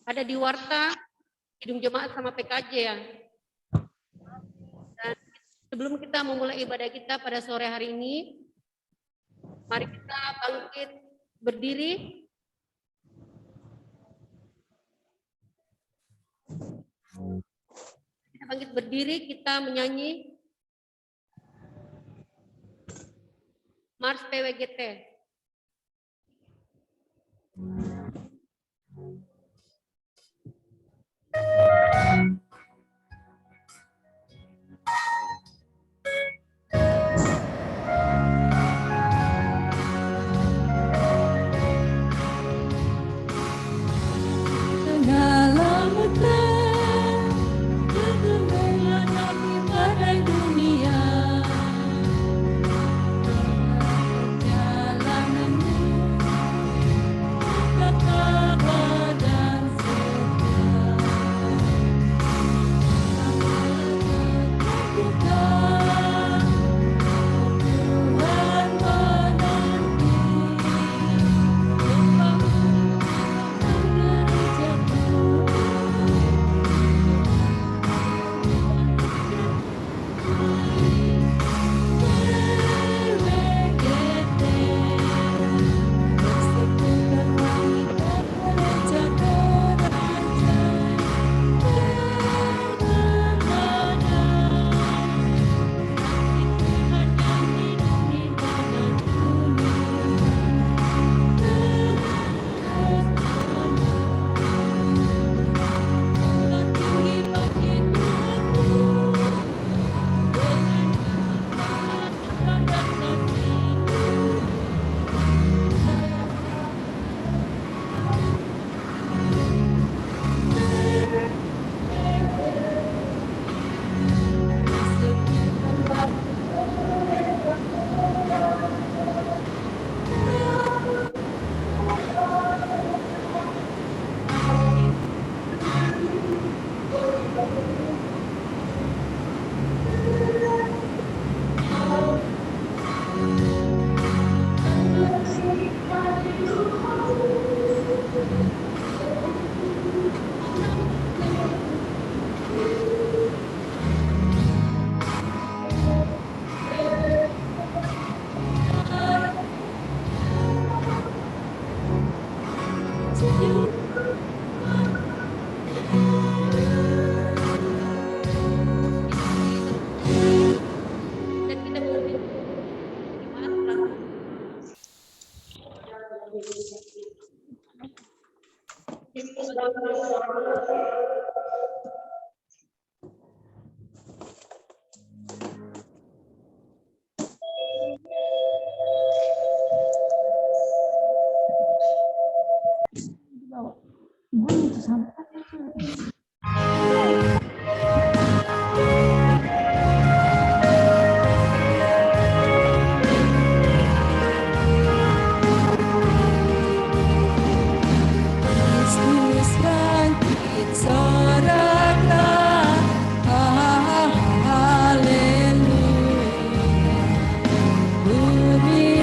ada di Warta, Kidung Jemaat sama PKJ ya. Dan sebelum kita memulai ibadah kita pada sore hari ini, mari kita bangkit berdiri. Kita bangkit berdiri, kita menyanyi Mars PWGT.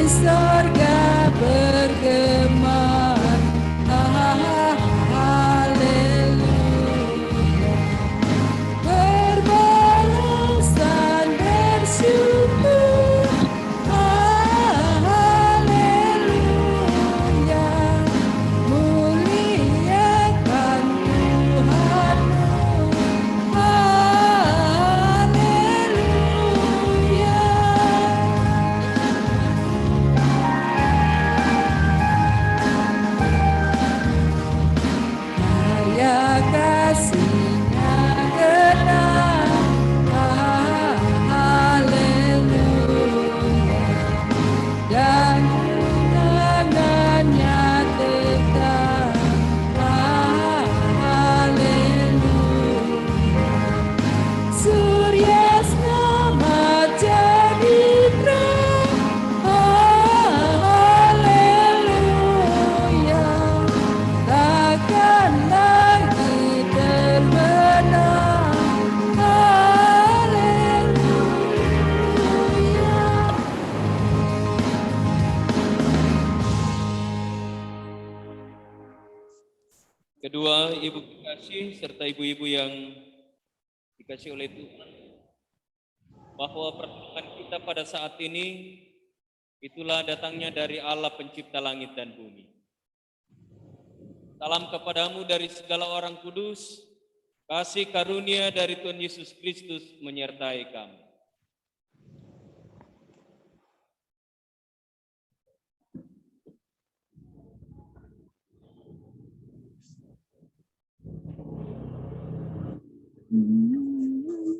Sorga bergema, haleluya. Kedua, ibu kekasih serta ibu-ibu yang dikasih oleh Tuhan, bahwa pertolongan kita pada saat ini itulah datangnya dari Allah pencipta langit dan bumi. Salam kepadamu dari segala orang kudus, kasih karunia dari Tuhan Yesus Kristus menyertai kamu.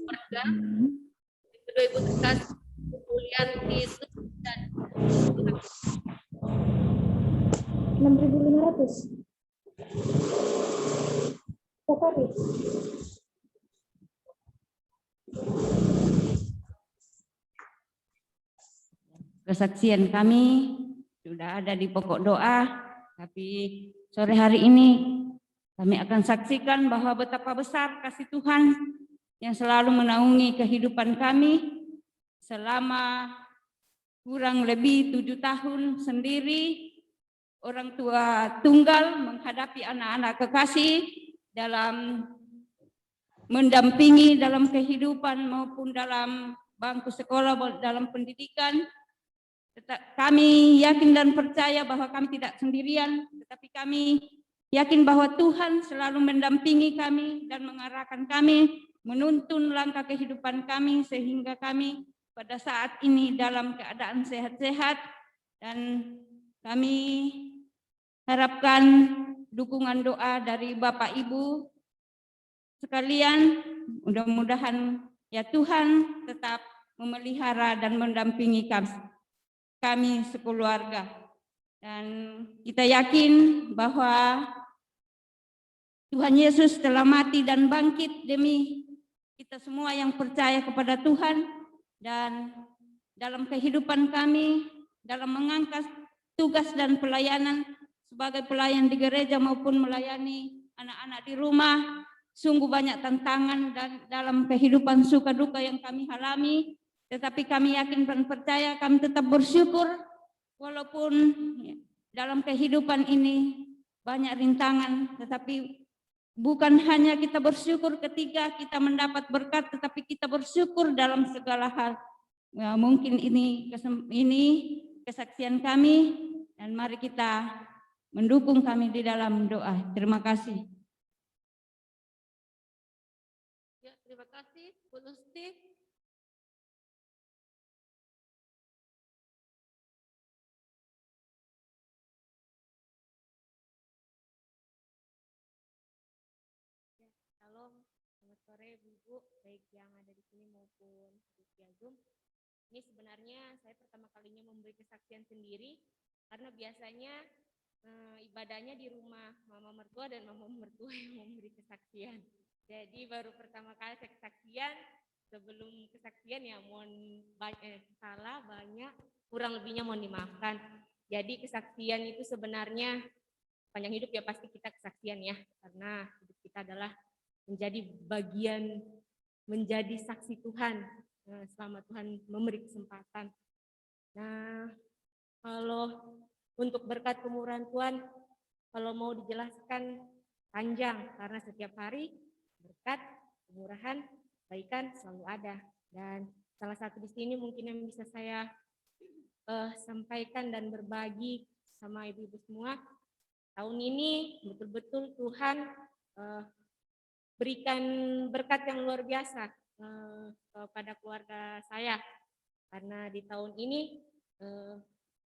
Keluarga, kedua ibu terkasih, Yulianti dan 6.500. Tertarik. Kesaksian kami sudah ada di pokok doa, tapi sore hari ini kami akan saksikan bahwa betapa besar kasih Tuhan yang selalu menaungi kehidupan kami selama kurang lebih 7 tahun sendiri, orang tua tunggal menghadapi anak-anak kekasih dalam mendampingi dalam kehidupan maupun dalam bangku sekolah, dalam pendidikan. Kami yakin dan percaya bahwa kami tidak sendirian, tetapi kami yakin bahwa Tuhan selalu mendampingi kami dan mengarahkan kami, menuntun langkah kehidupan kami sehingga kami pada saat ini dalam keadaan sehat-sehat, dan kami harapkan dukungan doa dari Bapak Ibu sekalian. Mudah-mudahan ya Tuhan tetap memelihara dan mendampingi kami sekeluarga, dan kita yakin bahwa Tuhan Yesus telah mati dan bangkit demi kita semua yang percaya kepada Tuhan, dan dalam kehidupan kami dalam mengangkat tugas dan pelayanan sebagai pelayan di gereja maupun melayani anak-anak di rumah, sungguh banyak tantangan dan dalam kehidupan suka duka yang kami alami. Tetapi kami yakin dan percaya, kami tetap bersyukur walaupun dalam kehidupan ini banyak rintangan, tetapi bukan hanya kita bersyukur ketika kita mendapat berkat, tetapi kita bersyukur dalam segala hal. Ya, mungkin ini kesaksian kami, dan mari kita mendukung kami di dalam doa. Terima kasih. ya, terima kasih Bu Lusti. Halo, selamat sore Bu, baik yang ada di sini maupun di via Zoom. Ini sebenarnya saya pertama kalinya memberi kesaksian sendiri, karena biasanya ibadahnya di rumah mama mertua dan mama mertua yang memberi kesaksian. Jadi baru pertama kali saya kesaksian. Sebelum kesaksian ya mohon salah banyak, kurang lebihnya mohon dimaafkan. Jadi kesaksian itu sebenarnya panjang hidup ya pasti kita kesaksian ya, karena hidup kita adalah menjadi bagian, menjadi saksi Tuhan selama Tuhan memberi kesempatan. Nah, kalau untuk berkat kemurahan Tuhan, kalau mau dijelaskan panjang, karena setiap hari berkat, kemurahan, kebaikan selalu ada. Dan salah satu di sini mungkin yang bisa saya sampaikan dan berbagi sama ibu-ibu semua, tahun ini betul-betul Tuhan berikan berkat yang luar biasa kepada keluarga saya, karena di tahun ini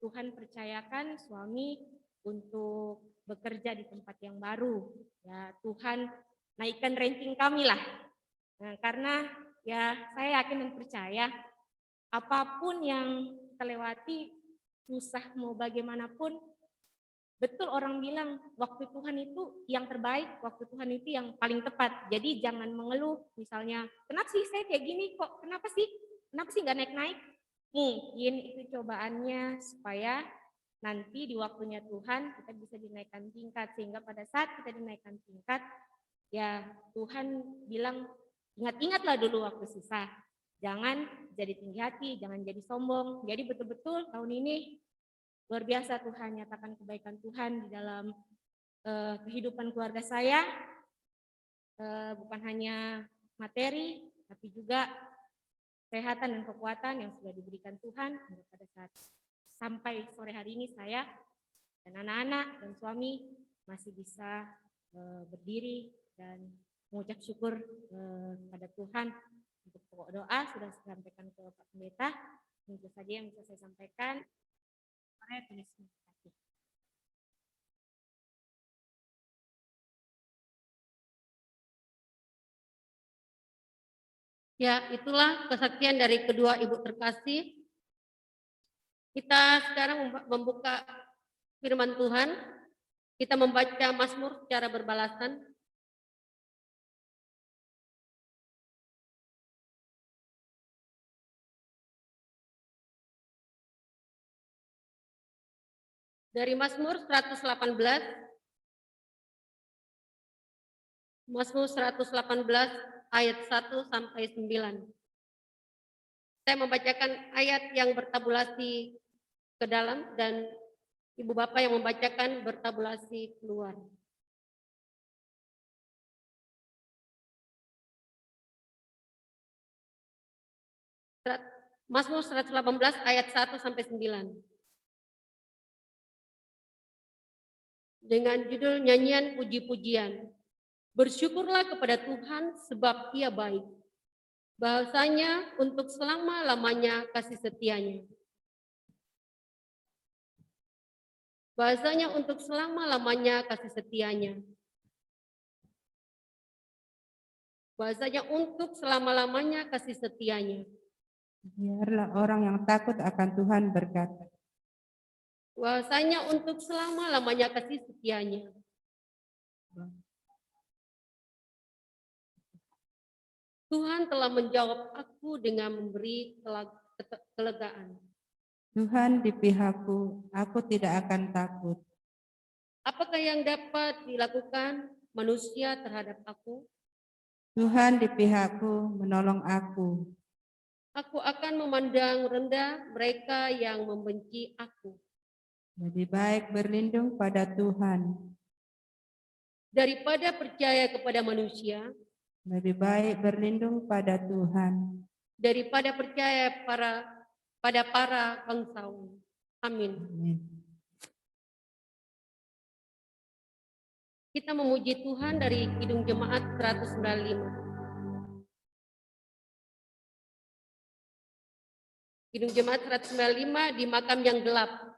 Tuhan percayakan suami untuk bekerja di tempat yang baru. Ya, Tuhan naikkan ranking kami lah. Nah, karena ya saya yakin dan percaya apapun yang kita lewati, susah mau bagaimanapun, betul orang bilang waktu Tuhan itu yang terbaik, waktu Tuhan itu yang paling tepat. Jadi jangan mengeluh, misalnya kenapa sih saya kayak gini kok, kenapa sih nggak naik-naik. Mungkin itu cobaannya supaya nanti di waktunya Tuhan kita bisa dinaikkan tingkat, sehingga pada saat kita dinaikkan tingkat ya Tuhan bilang ingat-ingatlah dulu waktu susah, jangan jadi tinggi hati, jangan jadi sombong. Jadi betul-betul tahun ini luar biasa Tuhan nyatakan kebaikan Tuhan di dalam kehidupan keluarga saya, bukan hanya materi, tapi juga kesehatan dan kekuatan yang sudah diberikan Tuhan pada saat sampai sore hari ini saya dan anak-anak dan suami masih bisa berdiri dan mengucap syukur kepada Tuhan. Untuk pokok doa sudah saya sampaikan ke Pak Pendeta. Itu saja yang bisa saya sampaikan. Terima kasih. Ya, itulah kesaksian dari kedua ibu terkasih. Kita sekarang membuka firman Tuhan. Kita membaca Mazmur secara berbalasan. Dari Mazmur 118. Mazmur 118 ayat 1 sampai 9. Saya membacakan ayat yang bertabulasi ke dalam dan Ibu Bapak yang membacakan bertabulasi keluar. Mazmur 118 ayat 1 sampai 9. Dengan judul nyanyian puji-pujian. Bersyukurlah kepada Tuhan sebab Ia baik. Bahasanya untuk selama-lamanya kasih setianya. Bahasanya untuk selama-lamanya kasih setianya. Bahasanya untuk selama-lamanya kasih setianya. Biarlah orang yang takut akan Tuhan berkata. Bahasanya untuk selama-lamanya kasih setianya. Tuhan telah menjawab aku dengan memberi kelegaan. Tuhan di pihakku, aku tidak akan takut. Apakah yang dapat dilakukan manusia terhadap aku? Tuhan di pihakku, menolong aku. Aku akan memandang rendah mereka yang membenci aku. Lebih baik berlindung pada Tuhan. Daripada percaya kepada manusia. Lebih baik berlindung pada Tuhan. Daripada percaya pada para bangsawan. Amin. Amin. Kita memuji Tuhan dari Kidung Jemaat 195. Kidung Jemaat 195 di makam yang gelap.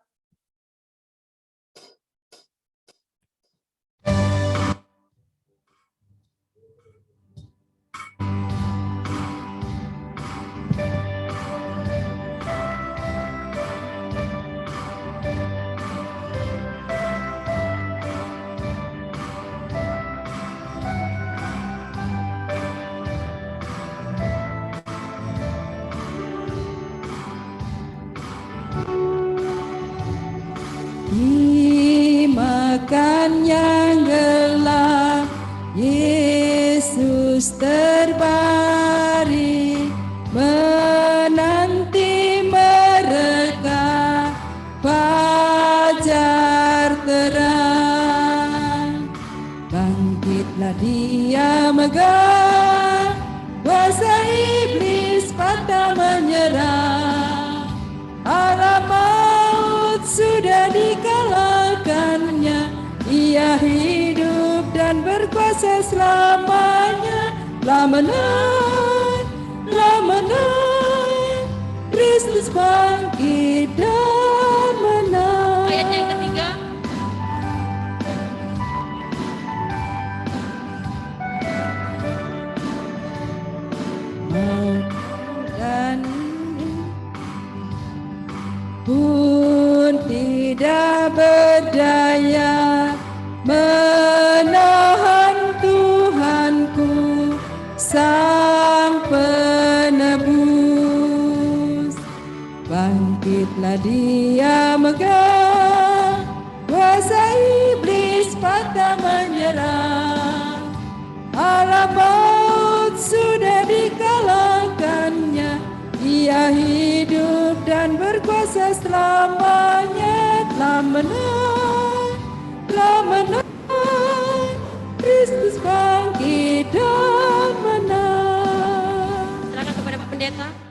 Di makan yang gelap, Yesus terbaring, menanti mereka fajar terang. Bangkitlah Dia megah, kuasa iblis patah menyerah. Alam maut sudah dikalahkannya, Ia hidup dan berkuasa selamanya. Telah menang, Kristus bangkit dan menang. Ayatnya yang ketiga. Maut dan pun tidak berdaya menahan Tuhanku, Sang Penebus. Bangkitlah Dia megah, kuasa iblis patah menyerah. Alam maut sudah dikalahkannya, Ia hidup dan berkuasa selamanya. Telah menang, pendeta.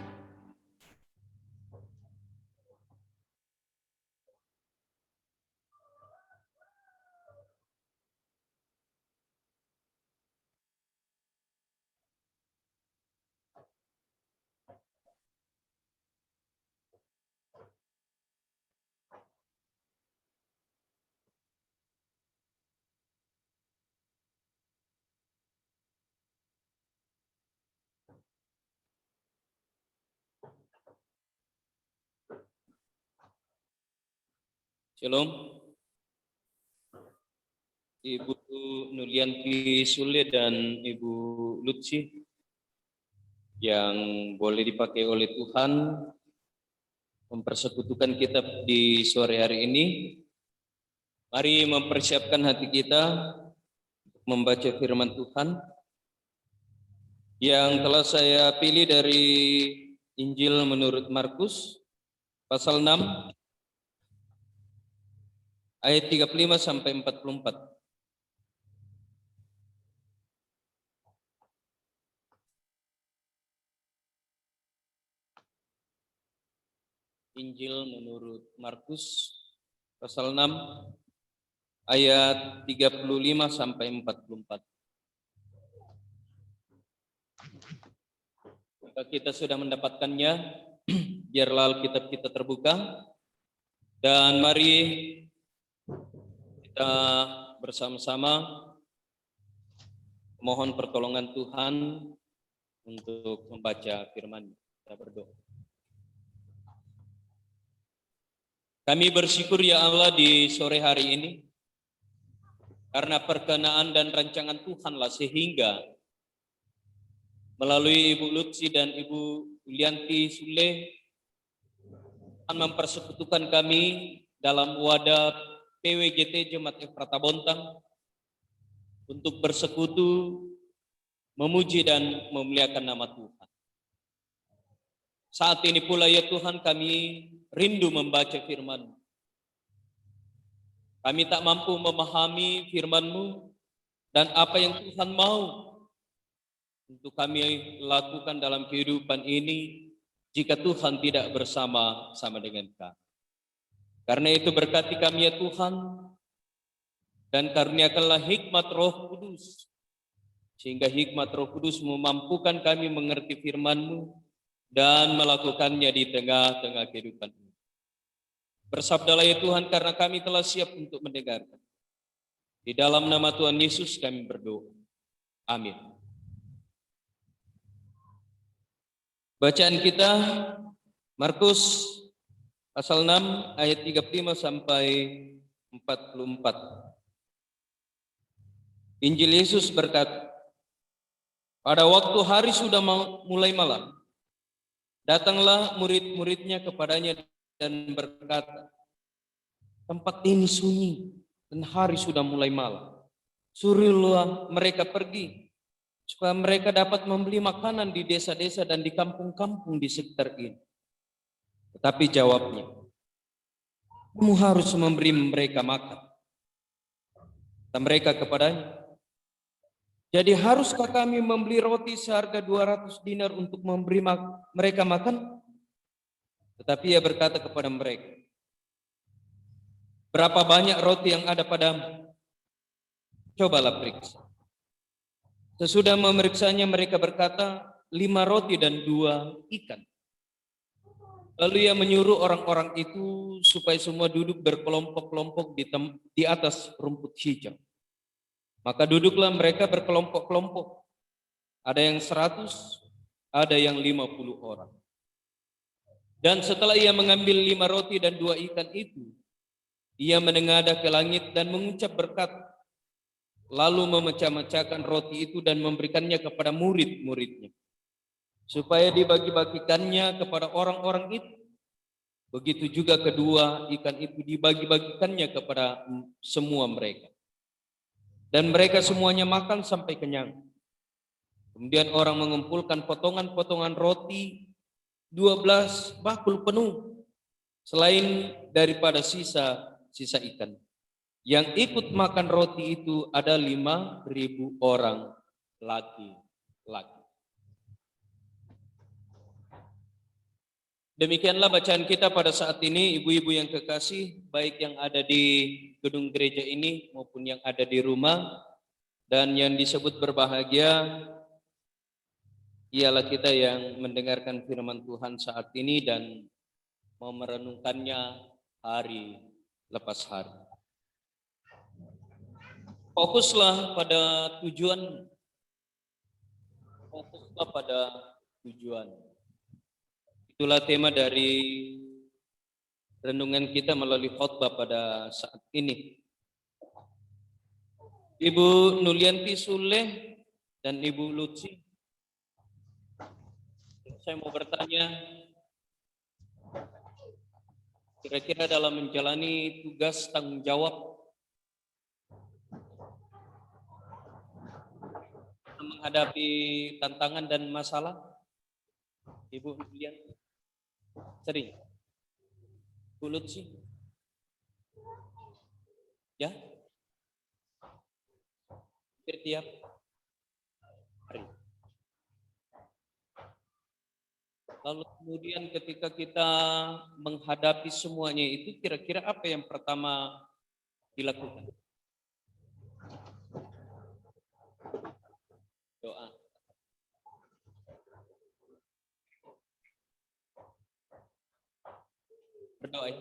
Shalom. Ibu Nulianti Sule dan Ibu Lutsi yang boleh dipakai oleh Tuhan mempersekutukan kita di sore hari ini. Mari mempersiapkan hati kita untuk membaca firman Tuhan yang telah saya pilih dari Injil menurut Markus pasal 6 ayat 35 sampai 44. Injil menurut Markus pasal 6 ayat 35 sampai 44. Jika kita sudah mendapatkannya, biarlah Alkitab kita terbuka dan mari kita bersama-sama mohon pertolongan Tuhan untuk membaca firman. Kita berdoa. Kami bersyukur ya Allah di sore hari ini karena perkenaan dan rancangan Tuhanlah sehingga melalui Ibu Lutsi dan Ibu Yulianti Sule Tuhan mempersekutukan kami dalam wadah PWGT Jemaat Efrata Bontang untuk bersekutu, memuji dan memuliakan nama Tuhan. Saat ini pula ya Tuhan kami rindu membaca firman-Mu. Kami tak mampu memahami firman-Mu dan apa yang Tuhan mau untuk kami lakukan dalam kehidupan ini jika Tuhan tidak bersama-sama dengan kami. Karena itu berkati kami ya Tuhan dan karuniakanlah hikmat Roh Kudus sehingga hikmat Roh Kudus memampukan kami mengerti firman-Mu dan melakukannya di tengah-tengah kehidupan ini. Bersabdalah ya Tuhan karena kami telah siap untuk mendengarkan. Di dalam nama Tuhan Yesus kami berdoa. Amin. Bacaan kita Markus pasal 6 ayat 35 sampai 44. Injil Yesus berkata, pada waktu hari sudah mulai malam, datanglah murid-muridnya kepadanya dan berkata, tempat ini sunyi dan hari sudah mulai malam. Suruhlah mereka pergi supaya mereka dapat membeli makanan di desa-desa dan di kampung-kampung di sekitar ini. Tetapi jawabnya, kamu harus memberi mereka makan. Kata mereka kepadanya, jadi haruskah kami membeli roti seharga 200 dinar untuk memberi mereka makan? Tetapi ia berkata kepada mereka, berapa banyak roti yang ada padamu? Cobalah periksa. Sesudah memeriksanya mereka berkata, 5 roti dan 2 ikan. Lalu ia menyuruh orang-orang itu supaya semua duduk berkelompok-kelompok di atas rumput hijau. Maka duduklah mereka berkelompok-kelompok. Ada yang 100, ada yang 50 orang. Dan setelah ia mengambil 5 roti dan 2 ikan itu, ia menengadah ke langit dan mengucap berkat, lalu memecah-mecahkan roti itu dan memberikannya kepada murid-muridnya, supaya dibagi-bagikannya kepada orang-orang itu. Begitu juga kedua ikan itu dibagi-bagikannya kepada semua mereka. Dan mereka semuanya makan sampai kenyang. Kemudian orang mengumpulkan potongan-potongan roti 12 bakul penuh, selain daripada sisa ikan. Yang ikut makan roti itu ada 5.000 orang laki-laki. Demikianlah bacaan kita pada saat ini, ibu-ibu yang kekasih, baik yang ada di gedung gereja ini maupun yang ada di rumah, dan yang disebut berbahagia ialah kita yang mendengarkan firman Tuhan saat ini dan mau merenungkannya hari lepas hari. Fokuslah pada tujuan. Fokuslah pada tujuan. Itulah tema dari renungan kita melalui khotbah pada saat ini. Ibu Nulianti Suleh dan Ibu Lutsi, saya mau bertanya, kira-kira dalam menjalani tugas tanggung jawab menghadapi tantangan dan masalah, Ibu Nulianti sering? Bu Lutsi? Ya? Hampir tiap hari. Lalu kemudian ketika kita menghadapi semuanya itu, kira-kira apa yang pertama dilakukan? Doa. Berdoa ya?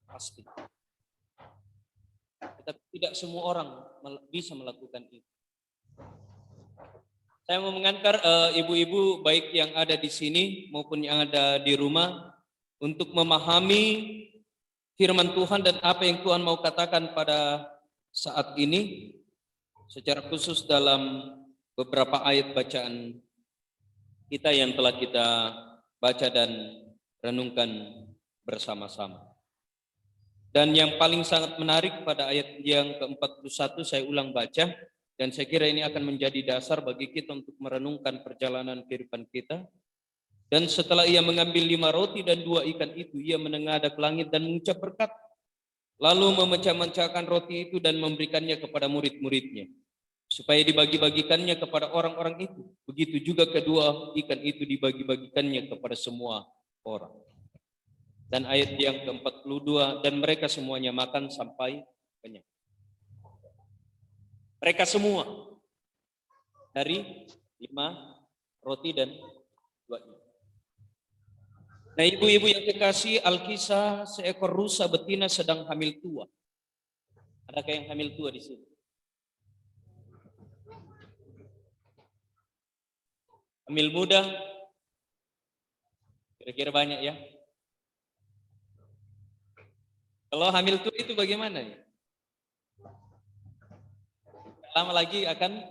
Pasti. Tetapi tidak semua orang bisa melakukan itu. Saya mau mengantar ibu-ibu baik yang ada di sini maupun yang ada di rumah untuk memahami firman Tuhan dan apa yang Tuhan mau katakan pada saat ini, secara khusus dalam beberapa ayat bacaan kita yang telah kita baca dan renungkan bersama-sama. Dan yang paling sangat menarik pada ayat yang ke-41 saya ulang baca, dan saya kira ini akan menjadi dasar bagi kita untuk merenungkan perjalanan kehidupan kita. Dan setelah ia mengambil 5 roti dan 2 ikan itu, ia menengadah ke langit dan mengucap berkat, lalu memecah-mecahkan roti itu dan memberikannya kepada murid-muridnya, supaya dibagi-bagikannya kepada orang-orang itu. Begitu juga kedua ikan itu dibagi-bagikannya kepada semua orang. Dan ayat yang ke-42, dan mereka semuanya makan sampai kenyang. Mereka semua dari 5 roti dan 2 ikan. Nah, ibu-ibu yang kekasih, Alkisah seekor rusa betina sedang hamil tua. Adakah yang hamil tua di sini? Hamil muda? Kira-kira banyak ya? Kalau hamil tua itu bagaimana ya? Lama lagi akan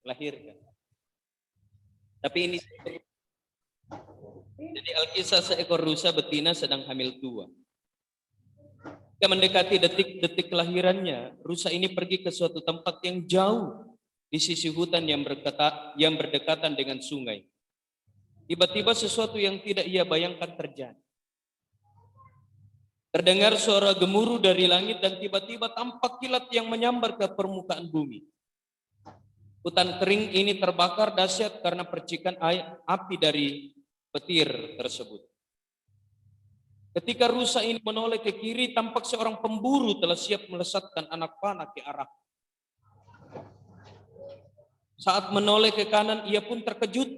melahirkan. Tapi ini, jadi Alkisah seekor rusa betina sedang hamil tua. Ketika mendekati detik-detik kelahirannya, rusa ini pergi ke suatu tempat yang jauh di sisi hutan yang berdekatan dengan sungai. Tiba-tiba sesuatu yang tidak ia bayangkan terjadi. Terdengar suara gemuruh dari langit dan tiba-tiba tampak kilat yang menyambar ke permukaan bumi. Hutan kering ini terbakar dahsyat karena percikan api dari petir tersebut. Ketika rusa ini menoleh ke kiri, tampak seorang pemburu telah siap melesatkan anak panah ke arah. Saat menoleh ke kanan, ia pun terkejut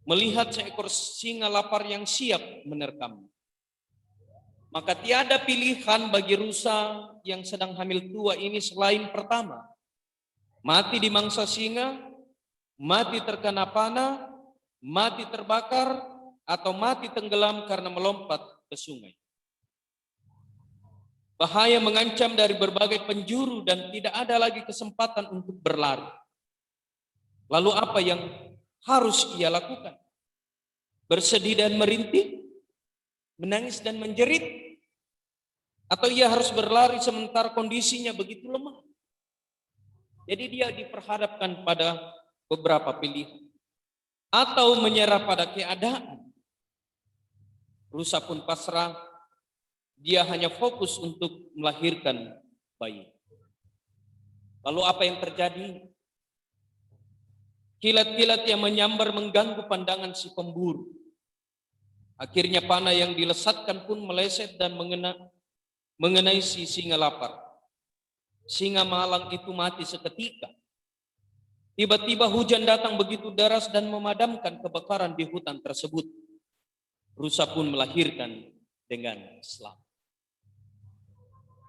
melihat seekor singa lapar yang siap menerkamnya. Maka tiada pilihan bagi rusa yang sedang hamil tua ini selain pertama, mati di mangsa singa, mati terkena panah, mati terbakar, atau mati tenggelam karena melompat ke sungai. Bahaya mengancam dari berbagai penjuru dan tidak ada lagi kesempatan untuk berlari. Lalu apa yang harus ia lakukan? Bersedih dan merintih? Menangis dan menjerit? Atau ia harus berlari sementara kondisinya begitu lemah? Jadi dia diperhadapkan pada beberapa pilihan. Atau menyerah pada keadaan. Rusa pun pasrah, dia hanya fokus untuk melahirkan bayi. Lalu apa yang terjadi? Kilat-kilat yang menyambar mengganggu pandangan si pemburu. Akhirnya panah yang dilesatkan pun meleset dan mengenai si singa lapar. Singa malang itu mati seketika. Tiba-tiba hujan datang begitu deras dan memadamkan kebakaran di hutan tersebut. Rusa pun melahirkan dengan selamat.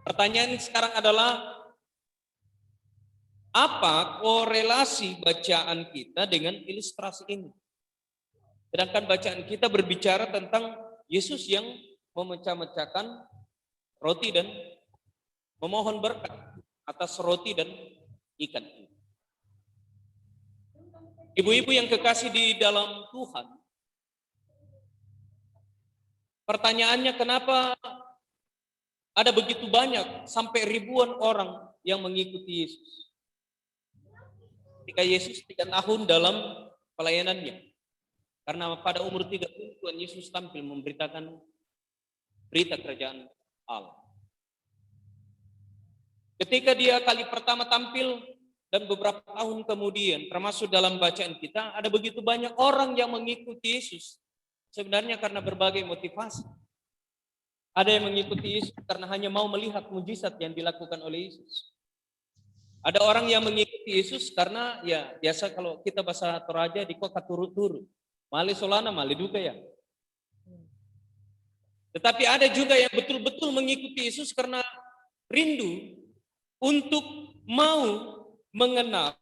Pertanyaan sekarang adalah, apa korelasi bacaan kita dengan ilustrasi ini? Sedangkan bacaan kita berbicara tentang Yesus yang memecah-mecahkan roti dan memohon berkat atas roti dan ikan ini. Ibu-ibu yang kekasih di dalam Tuhan, pertanyaannya, kenapa ada begitu banyak sampai ribuan orang yang mengikuti Yesus? Ketika Yesus 3 tahun dalam pelayanannya, karena pada umur 30 Tuhan Yesus tampil memberitakan berita kerajaan Allah. Ketika dia kali pertama tampil dan beberapa tahun kemudian, termasuk dalam bacaan kita, ada begitu banyak orang yang mengikuti Yesus. Sebenarnya karena berbagai motivasi. Ada yang mengikuti Yesus karena hanya mau melihat mujizat yang dilakukan oleh Yesus. Ada orang yang mengikuti Yesus karena ya biasa kalau kita bahasa Toraja di kota turu-turu. Mali solana, mali duka ya. Tetapi ada juga yang betul-betul mengikuti Yesus karena rindu untuk mau mengenal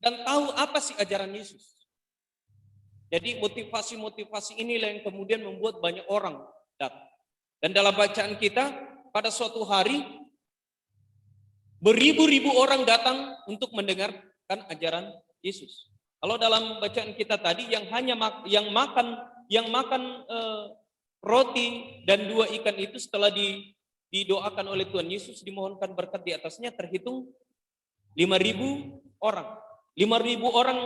dan tahu apa sih ajaran Yesus. Jadi motivasi-motivasi inilah yang kemudian membuat banyak orang datang. Dan dalam bacaan kita, pada suatu hari, beribu-ribu orang datang untuk mendengarkan ajaran Yesus. Kalau dalam bacaan kita tadi, yang makan roti dan 2 ikan itu setelah didoakan oleh Tuhan Yesus, dimohonkan berkat di atasnya, terhitung 5.000 orang. 5.000 orang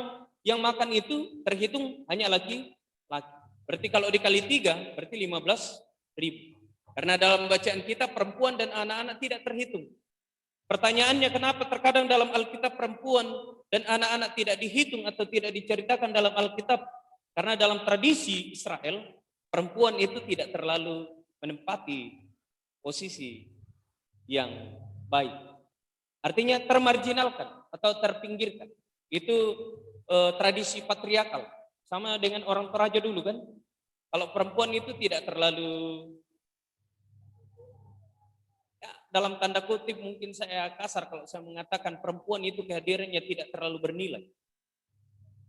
yang makan itu terhitung hanya laki-laki. Berarti kalau dikali 3, berarti 15.000. Karena dalam bacaan kita perempuan dan anak-anak tidak terhitung. Pertanyaannya, kenapa terkadang dalam Alkitab perempuan dan anak-anak tidak dihitung atau tidak diceritakan dalam Alkitab? Karena dalam tradisi Israel, perempuan itu tidak terlalu menempati posisi yang baik. Artinya termarginalkan atau terpinggirkan. Itu tradisi patriarkal. Sama dengan orang Toraja dulu kan. Kalau perempuan itu tidak terlalu, dalam tanda kutip mungkin saya kasar kalau saya mengatakan perempuan itu kehadirannya tidak terlalu bernilai.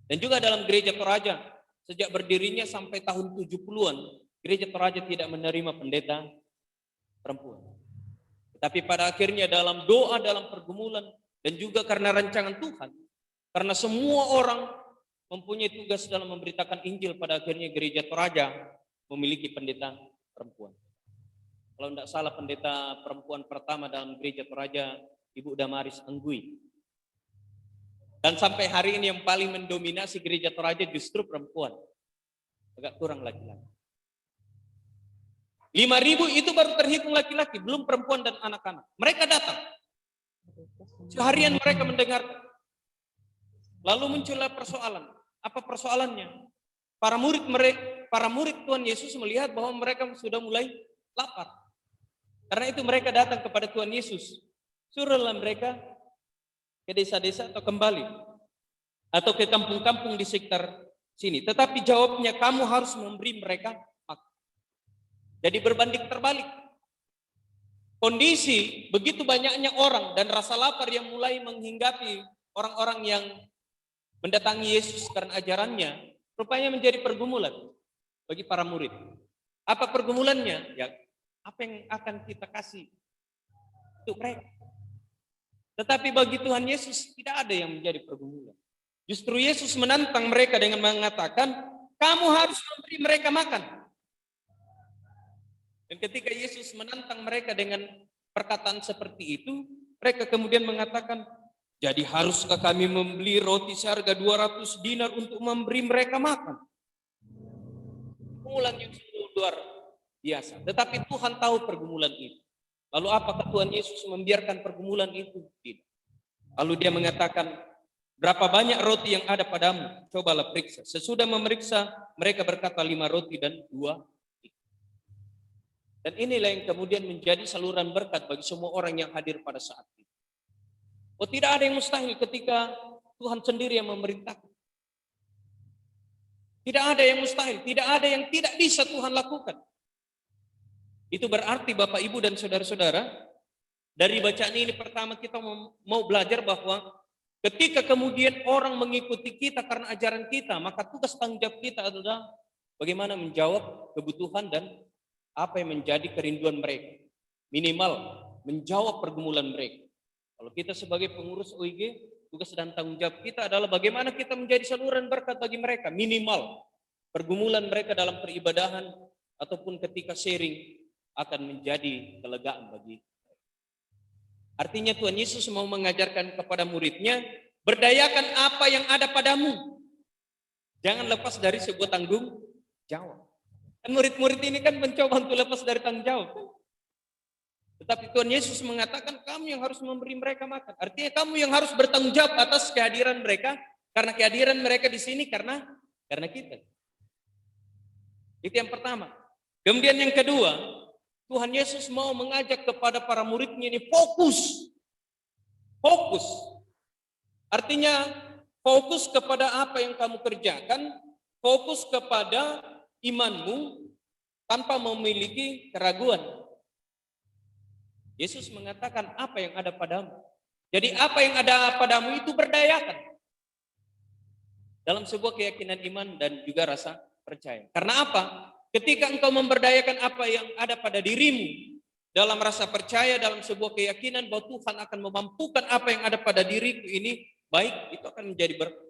Dan juga dalam gereja Toraja, sejak berdirinya sampai tahun 70-an, gereja Toraja tidak menerima pendeta perempuan. Tetapi pada akhirnya dalam doa, dalam pergumulan, dan juga karena rancangan Tuhan, karena semua orang mempunyai tugas dalam memberitakan Injil, pada akhirnya gereja Toraja memiliki pendeta perempuan. Kalau tidak salah pendeta perempuan pertama dalam gereja Toraja, Ibu Damaris Anggui. Dan sampai hari ini yang paling mendominasi gereja Toraja justru perempuan. Agak kurang laki-laki. 5.000 itu baru terhitung laki-laki, belum perempuan dan anak-anak. Mereka datang. Seharian mereka mendengar. Lalu muncullah persoalan. Apa persoalannya? Para murid Tuhan Yesus melihat bahwa mereka sudah mulai lapar. Karena itu mereka datang kepada Tuhan Yesus. Suruhlah mereka ke desa-desa atau kembali. Atau ke kampung-kampung di sekitar sini. Tetapi jawabnya, kamu harus memberi mereka makan. Jadi berbanding terbalik. Kondisi begitu banyaknya orang dan rasa lapar yang mulai menghinggapi orang-orang yang mendatangi Yesus karena ajarannya, rupanya menjadi pergumulan bagi para murid. Apa pergumulannya? Ya, apa yang akan kita kasih untuk mereka? Tetapi bagi Tuhan Yesus tidak ada yang menjadi pergumulan. Justru Yesus menantang mereka dengan mengatakan, kamu harus memberi mereka makan. Dan ketika Yesus menantang mereka dengan perkataan seperti itu, mereka kemudian mengatakan, jadi haruskah kami membeli roti seharga 200 dinar untuk memberi mereka makan? Pergumulan yang sungguh luar biasa. Tetapi Tuhan tahu pergumulan itu. Lalu apakah Tuhan Yesus membiarkan pergumulan itu? Tidak. Lalu dia mengatakan, berapa banyak roti yang ada padamu? Cobalah periksa. Sesudah memeriksa, mereka berkata 5 roti dan 2 ikan. Dan inilah yang kemudian menjadi saluran berkat bagi semua orang yang hadir pada saat itu. Oh, tidak ada yang mustahil ketika Tuhan sendiri yang memerintahkan. Tidak ada yang mustahil, tidak ada yang tidak bisa Tuhan lakukan. Itu berarti Bapak, Ibu, dan saudara-saudara, dari bacaan ini pertama kita mau belajar bahwa ketika kemudian orang mengikuti kita karena ajaran kita, maka tugas tanggung jawab kita adalah bagaimana menjawab kebutuhan dan apa yang menjadi kerinduan mereka. Minimal menjawab pergumulan mereka. Kalau kita sebagai pengurus OIG, tugas dan tanggung jawab kita adalah bagaimana kita menjadi saluran berkat bagi mereka. Minimal pergumulan mereka dalam peribadahan ataupun ketika sharing akan menjadi kelegaan bagi. Artinya Tuhan Yesus mau mengajarkan kepada muridnya, berdayakan apa yang ada padamu. Jangan lepas dari sebuah tanggung jawab. Dan murid-murid ini kan mencoba untuk lepas dari tanggung jawab. Tetapi Tuhan Yesus mengatakan kamu yang harus memberi mereka makan. Artinya kamu yang harus bertanggung jawab atas kehadiran mereka. Karena kehadiran mereka di sini karena kita. Itu yang pertama. Kemudian yang kedua, Tuhan Yesus mau mengajak kepada para muridnya ini fokus. Fokus. Artinya fokus kepada apa yang kamu kerjakan, fokus kepada imanmu tanpa memiliki keraguan. Yesus mengatakan apa yang ada padamu. Jadi apa yang ada padamu itu berdayakan. Dalam sebuah keyakinan iman dan juga rasa percaya. Karena apa? Ketika engkau memberdayakan apa yang ada pada dirimu, dalam rasa percaya, dalam sebuah keyakinan bahwa Tuhan akan memampukan apa yang ada pada diriku ini, baik, itu akan menjadi berkat.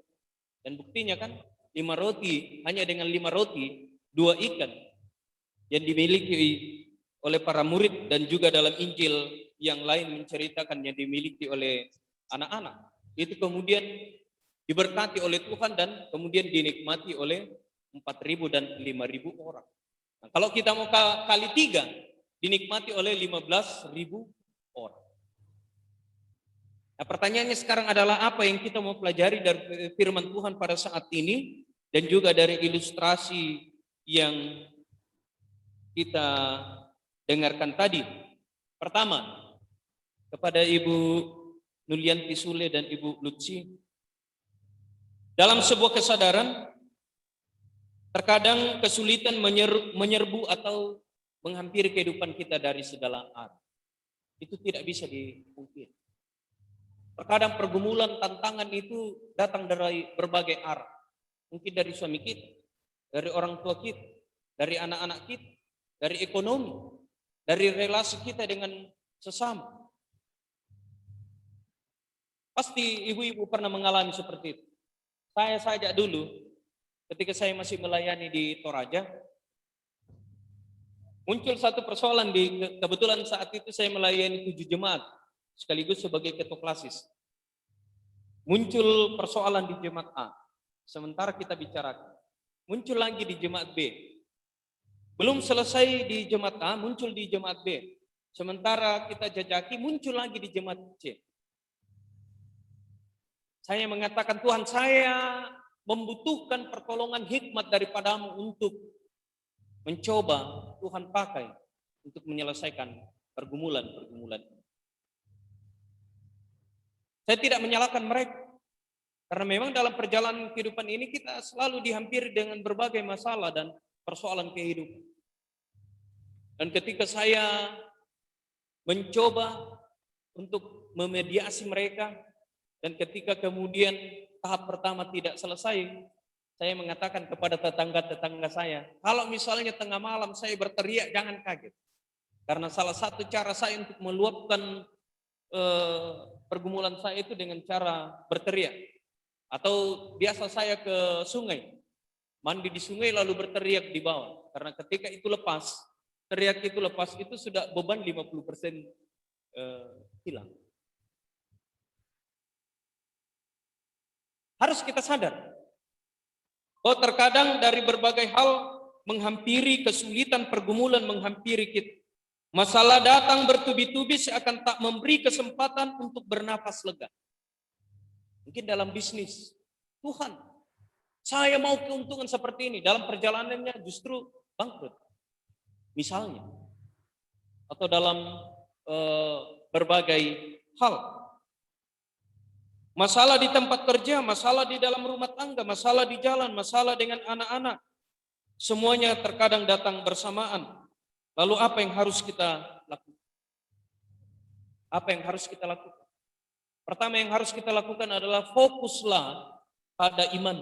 Dan buktinya kan, 5 roti, hanya dengan 5 roti, 2 ikan, yang dimiliki oleh para murid, dan juga dalam Injil yang lain menceritakan yang dimiliki oleh anak-anak. Itu kemudian diberkati oleh Tuhan dan kemudian dinikmati oleh 4.000 dan 5.000 orang. Nah, kalau kita mau kali 3, dinikmati oleh 15.000 orang. Nah, pertanyaannya sekarang adalah apa yang kita mau pelajari dari firman Tuhan pada saat ini dan juga dari ilustrasi yang kita dengarkan tadi. Pertama, kepada Ibu Nulianti Sule dan Ibu Lutsi, dalam sebuah kesadaran, terkadang kesulitan menyerbu atau menghampiri kehidupan kita dari segala arah. Itu tidak bisa dipungkiri. Terkadang pergumulan, tantangan itu datang dari berbagai arah. Mungkin dari suami kita, dari orang tua kita, dari anak-anak kita, dari ekonomi, dari relasi kita dengan sesama. Pasti ibu-ibu pernah mengalami seperti itu. Saya saja dulu, ketika saya masih melayani di Toraja, muncul satu persoalan kebetulan saat itu saya melayani 7 jemaat, sekaligus sebagai ketua klasis. Muncul persoalan di jemaat A, sementara kita bicarakan. Muncul lagi di jemaat B. Belum selesai di jemaat A, muncul di jemaat B. Sementara kita jajaki, muncul lagi di jemaat C. Saya mengatakan, Tuhan, saya membutuhkan pertolongan hikmat daripadamu untuk mencoba Tuhan pakai untuk menyelesaikan pergumulan-pergumulan. Saya tidak menyalahkan mereka, karena memang dalam perjalanan kehidupan ini kita selalu dihampiri dengan berbagai masalah dan persoalan kehidupan. Dan ketika saya mencoba untuk memediasi mereka, dan ketika kemudian tahap pertama tidak selesai, saya mengatakan kepada tetangga-tetangga saya, kalau misalnya tengah malam saya berteriak, jangan kaget. Karena salah satu cara saya untuk meluapkan pergumulan saya itu dengan cara berteriak. Atau biasa saya ke sungai, mandi di sungai lalu berteriak di bawah. Karena ketika itu lepas, teriak itu lepas, itu sudah beban 50% hilang. Harus kita sadar bahwa terkadang dari berbagai hal menghampiri, kesulitan, pergumulan menghampiri kita. Masalah datang bertubi-tubi seakan tak memberi kesempatan untuk bernapas lega. Mungkin dalam bisnis, Tuhan, saya mau keuntungan seperti ini. Dalam perjalanannya justru bangkrut. Misalnya. Atau dalam berbagai hal. Masalah di tempat kerja, masalah di dalam rumah tangga, masalah di jalan, masalah dengan anak-anak. Semuanya terkadang datang bersamaan. Lalu apa yang harus kita lakukan? Apa yang harus kita lakukan? Pertama yang harus kita lakukan adalah fokuslah pada iman.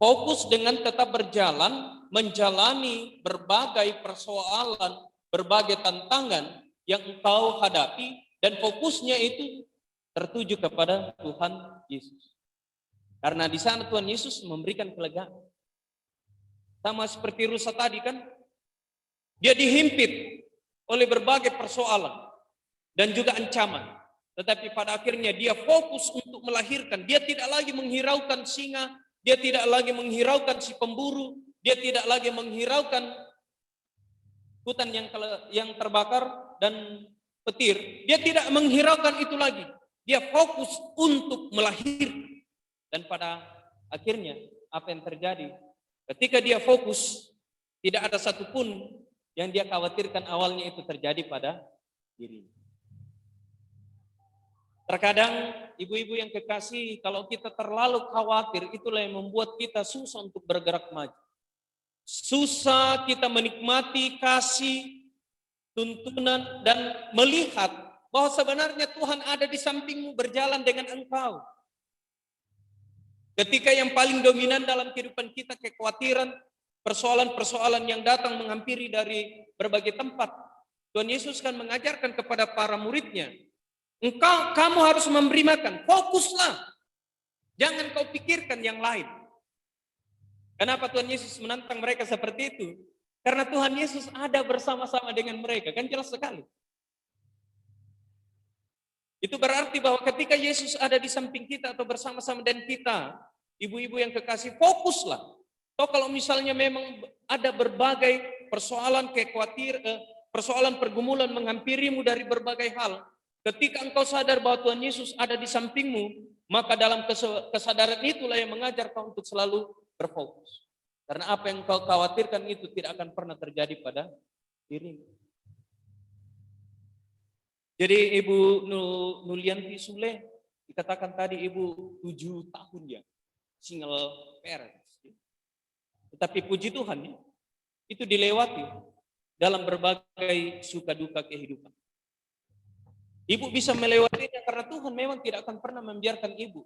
Fokus dengan tetap berjalan, menjalani berbagai persoalan, berbagai tantangan yang engkau hadapi, dan fokusnya itu tertuju kepada Tuhan Yesus. Karena di sana Tuhan Yesus memberikan kelegaan. Sama seperti rusa tadi kan, dia dihimpit oleh berbagai persoalan dan juga ancaman. Tetapi pada akhirnya dia fokus untuk melahirkan. Dia tidak lagi menghiraukan singa, dia tidak lagi menghiraukan si pemburu, dia tidak lagi menghiraukan hutan yang terbakar dan petir. Dia tidak menghiraukan itu lagi. Dia fokus untuk melahirkan. Dan pada akhirnya apa yang terjadi? Ketika dia fokus, tidak ada satupun yang dia khawatirkan awalnya itu terjadi pada dirinya. Terkadang ibu-ibu yang kekasih, kalau kita terlalu khawatir, itulah yang membuat kita susah untuk bergerak maju. Susah kita menikmati kasih, tuntunan, dan melihat bahwa sebenarnya Tuhan ada di sampingmu berjalan dengan engkau. Ketika yang paling dominan dalam kehidupan kita kekhawatiran, persoalan-persoalan yang datang menghampiri dari berbagai tempat, Tuhan Yesus kan mengajarkan kepada para muridnya, kamu harus memberi makan, fokuslah. Jangan kau pikirkan yang lain. Kenapa Tuhan Yesus menantang mereka seperti itu? Karena Tuhan Yesus ada bersama-sama dengan mereka, kan jelas sekali. Itu berarti bahwa ketika Yesus ada di samping kita atau bersama-sama dengan kita, ibu-ibu yang kekasih, fokuslah. Atau kalau misalnya memang ada berbagai persoalan persoalan pergumulan menghampirimu dari berbagai hal, ketika engkau sadar bahwa Tuhan Yesus ada di sampingmu, maka dalam kesadaran itulah yang mengajar kau untuk selalu berfokus. Karena apa yang kau khawatirkan itu tidak akan pernah terjadi pada dirimu. Jadi Ibu Nulianti Sule, dikatakan tadi Ibu 7 tahun ya, single parents. Tetapi puji Tuhan ya, itu dilewati dalam berbagai suka duka kehidupan. Ibu bisa melewatinya karena Tuhan memang tidak akan pernah membiarkan ibu.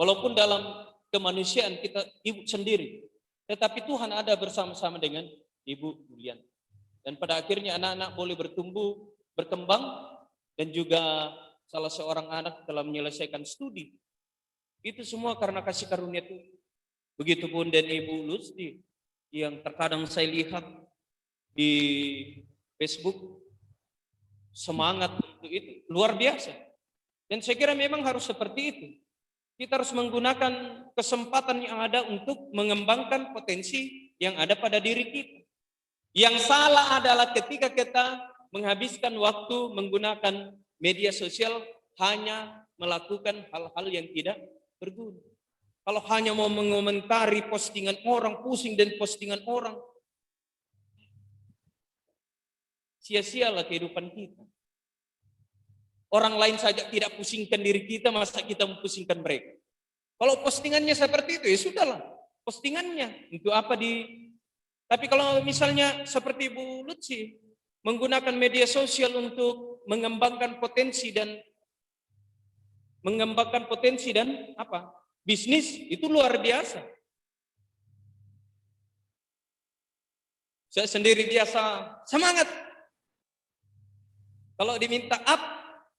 Walaupun dalam kemanusiaan kita ibu sendiri, tetapi Tuhan ada bersama-sama dengan Ibu Nulianti. Dan pada akhirnya anak-anak boleh bertumbuh, berkembang, dan juga salah seorang anak telah menyelesaikan studi. Itu semua karena kasih karunia Tuhan. Begitupun dan Ibu Lutfi yang terkadang saya lihat di Facebook semangat untuk itu luar biasa. Dan saya kira memang harus seperti itu. Kita harus menggunakan kesempatan yang ada untuk mengembangkan potensi yang ada pada diri kita. Yang salah adalah ketika kita menghabiskan waktu menggunakan media sosial hanya melakukan hal-hal yang tidak berguna. Kalau hanya mau mengomentari postingan orang, pusing dan postingan orang, sia-sialah kehidupan kita. Orang lain saja tidak pusingkan diri kita, masa kita mempusingkan mereka. Kalau postingannya seperti itu, ya sudahlah. Postingannya, untuk apa Tapi kalau misalnya seperti Bu Lutfi, menggunakan media sosial untuk mengembangkan potensi dan bisnis, itu luar biasa. Saya sendiri biasa semangat. Kalau diminta up,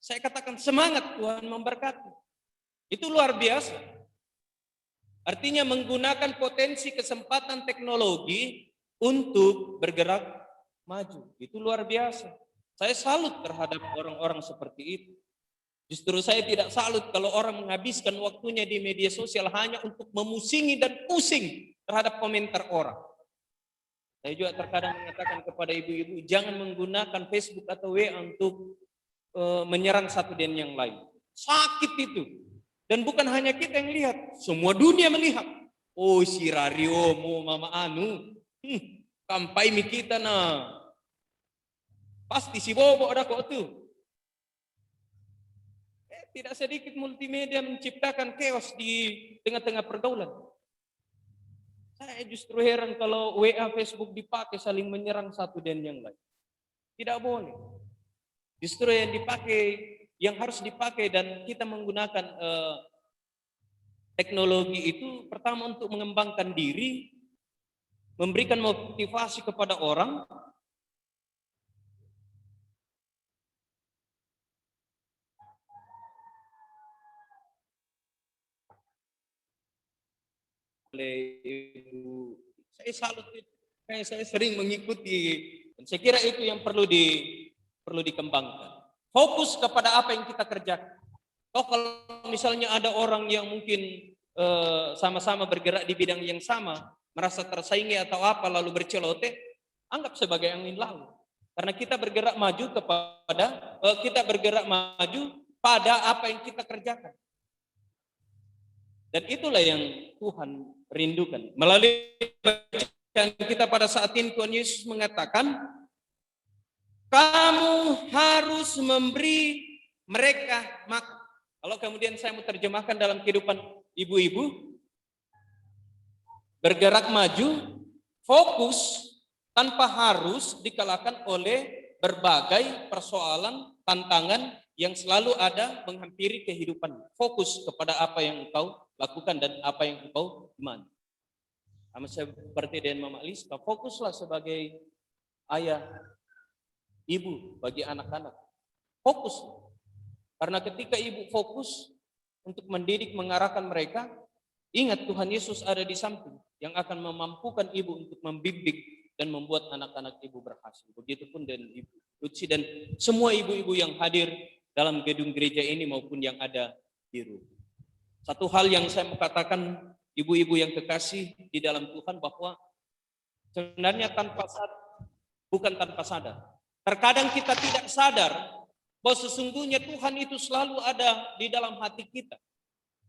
saya katakan semangat, Tuhan memberkati. Itu luar biasa. Artinya menggunakan potensi kesempatan teknologi untuk bergerak maju. Itu luar biasa. Saya salut terhadap orang-orang seperti itu. Justru saya tidak salut kalau orang menghabiskan waktunya di media sosial hanya untuk memusingi dan pusing terhadap komentar orang. Saya juga terkadang mengatakan kepada ibu-ibu, jangan menggunakan Facebook atau WA untuk menyerang satu dan yang lain. Sakit itu. Dan bukan hanya kita yang lihat, semua dunia melihat. Oh, si Rario mau mama anu, kampai mi kita na. Pasti si Bobo ada kok tuh. Tidak sedikit multimedia menciptakan chaos di tengah-tengah pergaulan. Saya justru heran kalau WA, Facebook dipakai saling menyerang satu dan yang lain. Tidak boleh. Justru yang dipakai, yang harus dipakai dan kita menggunakan teknologi itu pertama untuk mengembangkan diri, memberikan motivasi kepada orang, saya salut, saya sering mengikuti. Saya kira itu yang perlu dikembangkan. Fokus kepada apa yang kita kerjakan. Oh, kalau misalnya ada orang yang mungkin sama-sama bergerak di bidang yang sama, merasa tersaingi atau apa lalu bercelote, anggap sebagai angin lalu. Karena kita bergerak maju pada apa yang kita kerjakan. Dan itulah yang Tuhan rindukan. Melalui bacaan kita pada saat ini, Tuhan Yesus mengatakan, kamu harus memberi mereka makan. Kalau kemudian saya mau terjemahkan dalam kehidupan ibu-ibu, bergerak maju, fokus, tanpa harus dikalahkan oleh berbagai persoalan, tantangan yang selalu ada menghampiri kehidupan. Fokus kepada apa yang engkau lakukan dan apa yang engkau imani. Sama seperti dengan Mama Liska, fokuslah sebagai ayah, ibu bagi anak-anak. Fokus. Karena ketika ibu fokus untuk mendidik, mengarahkan mereka, ingat Tuhan Yesus ada di samping yang akan memampukan ibu untuk membimbing dan membuat anak-anak ibu berhasil. Begitupun dengan Ibu Lutsi dan semua ibu-ibu yang hadir dalam gedung gereja ini maupun yang ada di rumah. Satu hal yang saya mau katakan, ibu-ibu yang kekasih di dalam Tuhan, bahwa sebenarnya bukan tanpa sadar. Terkadang kita tidak sadar bahwa sesungguhnya Tuhan itu selalu ada di dalam hati kita.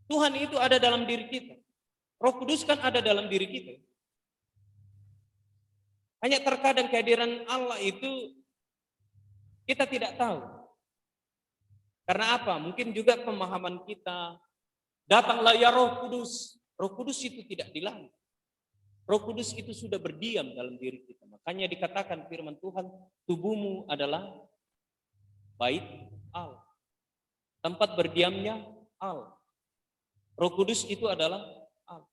Tuhan itu ada dalam diri kita. Roh Kudus kan ada dalam diri kita. Hanya terkadang kehadiran Allah itu kita tidak tahu. Karena apa? Mungkin juga pemahaman kita, datanglah ya Roh Kudus. Roh Kudus itu tidak di langit. Roh Kudus itu sudah berdiam dalam diri kita. Makanya dikatakan firman Tuhan, tubuhmu adalah bait Allah. Tempat berdiamnya Allah. Roh Kudus itu adalah Allah.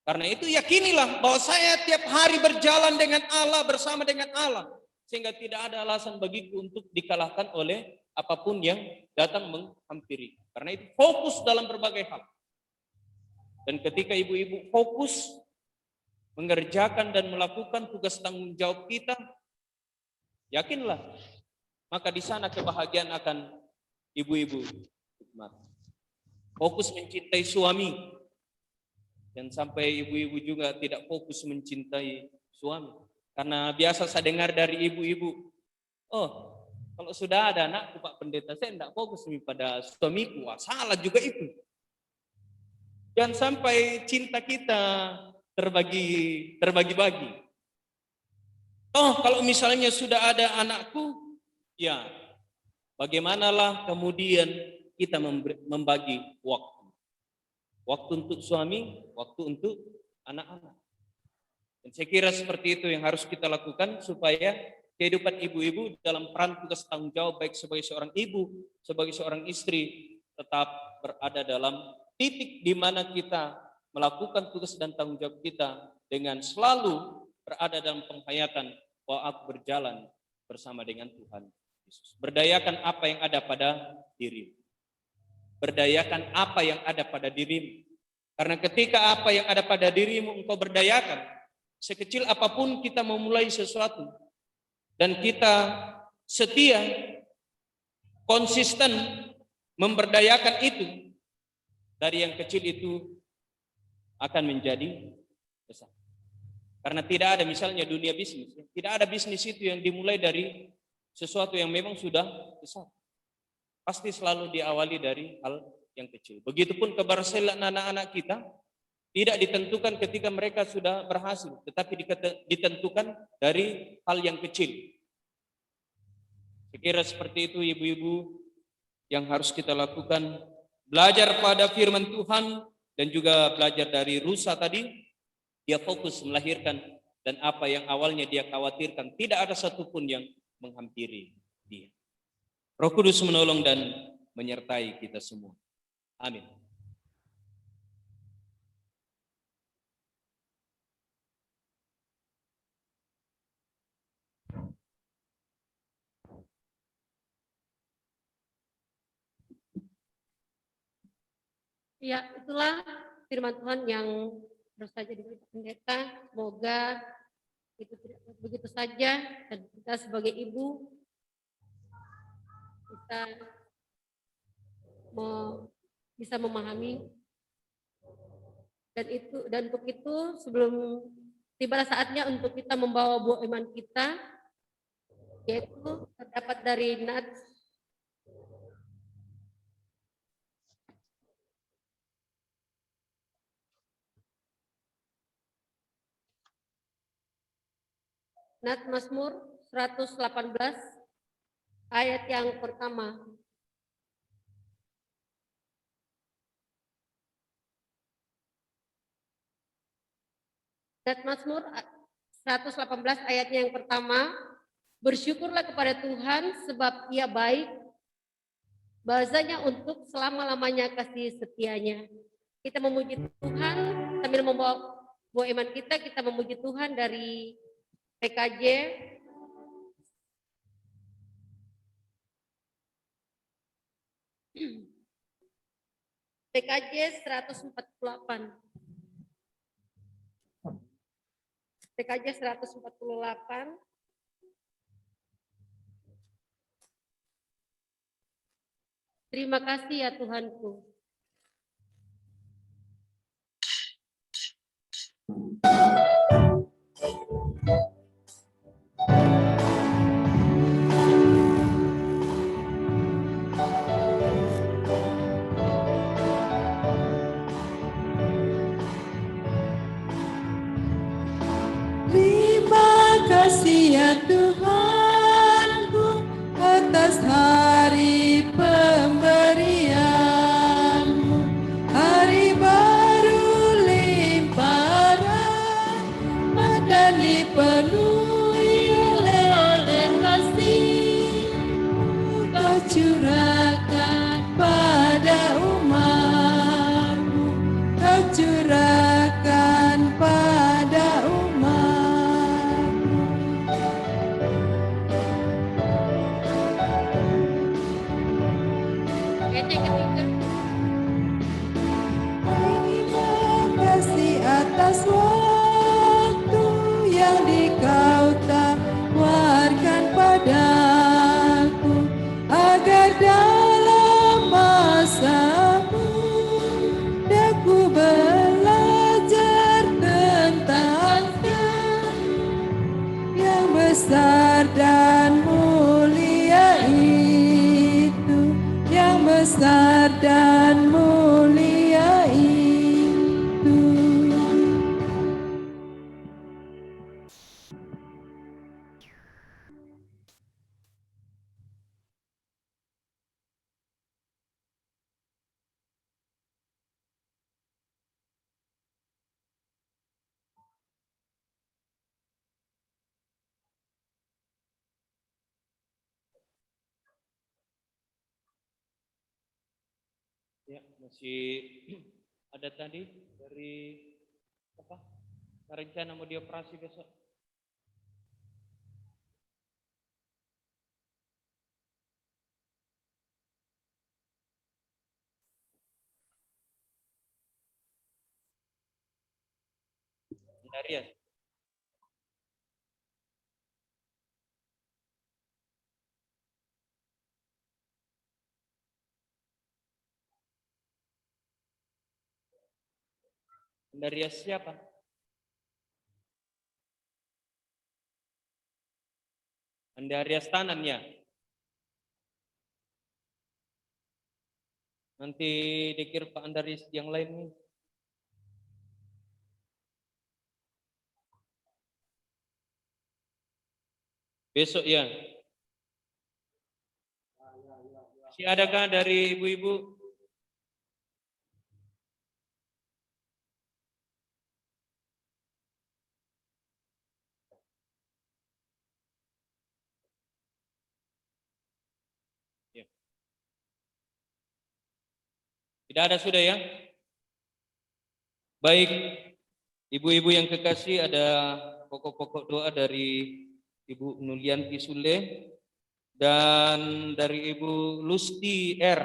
Karena itu yakinilah bahwa saya tiap hari berjalan dengan Allah, bersama dengan Allah. Sehingga tidak ada alasan bagiku untuk dikalahkan oleh apapun yang datang menghampiri. Karena itu fokus dalam berbagai hal. Dan ketika ibu-ibu fokus mengerjakan dan melakukan tugas tanggung jawab kita, yakinlah, maka di sana kebahagiaan akan ibu-ibu. Fokus mencintai suami, dan sampai ibu-ibu juga tidak fokus mencintai suami. Karena biasa saya dengar dari ibu-ibu, oh kalau sudah ada anakku Pak Pendeta, saya tidak fokus pada suamiku. Wah, salah juga itu. Jangan sampai cinta kita terbagi-bagi. Oh, kalau misalnya sudah ada anakku, ya bagaimanalah kemudian kita membagi waktu. Waktu untuk suami, waktu untuk anak-anak. Dan saya kira seperti itu yang harus kita lakukan supaya kehidupan ibu-ibu dalam peran tugas tanggung jawab baik sebagai seorang ibu, sebagai seorang istri tetap berada dalam titik di mana kita melakukan tugas dan tanggung jawab kita dengan selalu berada dalam penghayatan bahwa aku berjalan bersama dengan Tuhan Yesus. Berdayakan apa yang ada pada dirimu. Berdayakan apa yang ada pada dirimu. Karena ketika apa yang ada pada dirimu engkau berdayakan, sekecil apapun kita memulai sesuatu, dan kita setia, konsisten memberdayakan itu, dari yang kecil itu akan menjadi besar. Karena tidak ada misalnya dunia bisnis, tidak ada bisnis itu yang dimulai dari sesuatu yang memang sudah besar. pasti selalu diawali dari hal yang kecil. Begitupun keberhasilan anak-anak kita tidak ditentukan ketika mereka sudah berhasil, tetapi ditentukan dari hal yang kecil. Saya kira seperti itu ibu-ibu yang harus kita lakukan. Belajar pada firman Tuhan dan juga belajar dari Rusa tadi, dia fokus melahirkan dan apa yang awalnya dia khawatirkan, tidak ada satupun yang menghampiri dia. Roh Kudus menolong dan menyertai kita semua. Amin. Ya, itulah firman Tuhan yang terus saja diberi pendeta. Semoga itu tidak begitu saja dan kita sebagai ibu kita bisa memahami dan untuk itu sebelum tiba saatnya untuk kita membawa buah iman kita, yaitu terdapat dari Nat Mazmur 118 ayat yang pertama. Nat Mazmur 118 ayatnya yang pertama. Bersyukurlah kepada Tuhan sebab Ia baik, bahasanya untuk selama-lamanya kasih setianya. Kita memuji Tuhan sambil membawa buah iman kita memuji Tuhan dari PKJ. PKJ 148. PKJ 148. Terima kasih ya Tuhanku. Terima kasih ya Tuhanku atas hari pemberian-Mu, hari baru limpah rahmat dan dipenuhi oleh kasih Kau curahkan pada umat-Mu, Kau curahkan pada umat-Mu. Ayat yang ketiga. Terima kasih atas waktu yang Kau tawarkan padaku, agar dalam masa muda ku belajar tentang yang besar dan mulia itu, yang besar dan mulia itu. Ya, masih ada tadi dari apa? Rencana mau dioperasi besok. Darius. Darius siapa? Andarias Tanan ya. Nanti dikir Pak Andaris yang lain nih. Besok ya. Masih adakah dari ibu-ibu? Ya. Tidak ada sudah ya? Baik, ibu-ibu yang kekasih, ada pokok-pokok doa dari Ibu Nulianti Sule dan dari Ibu Lusti R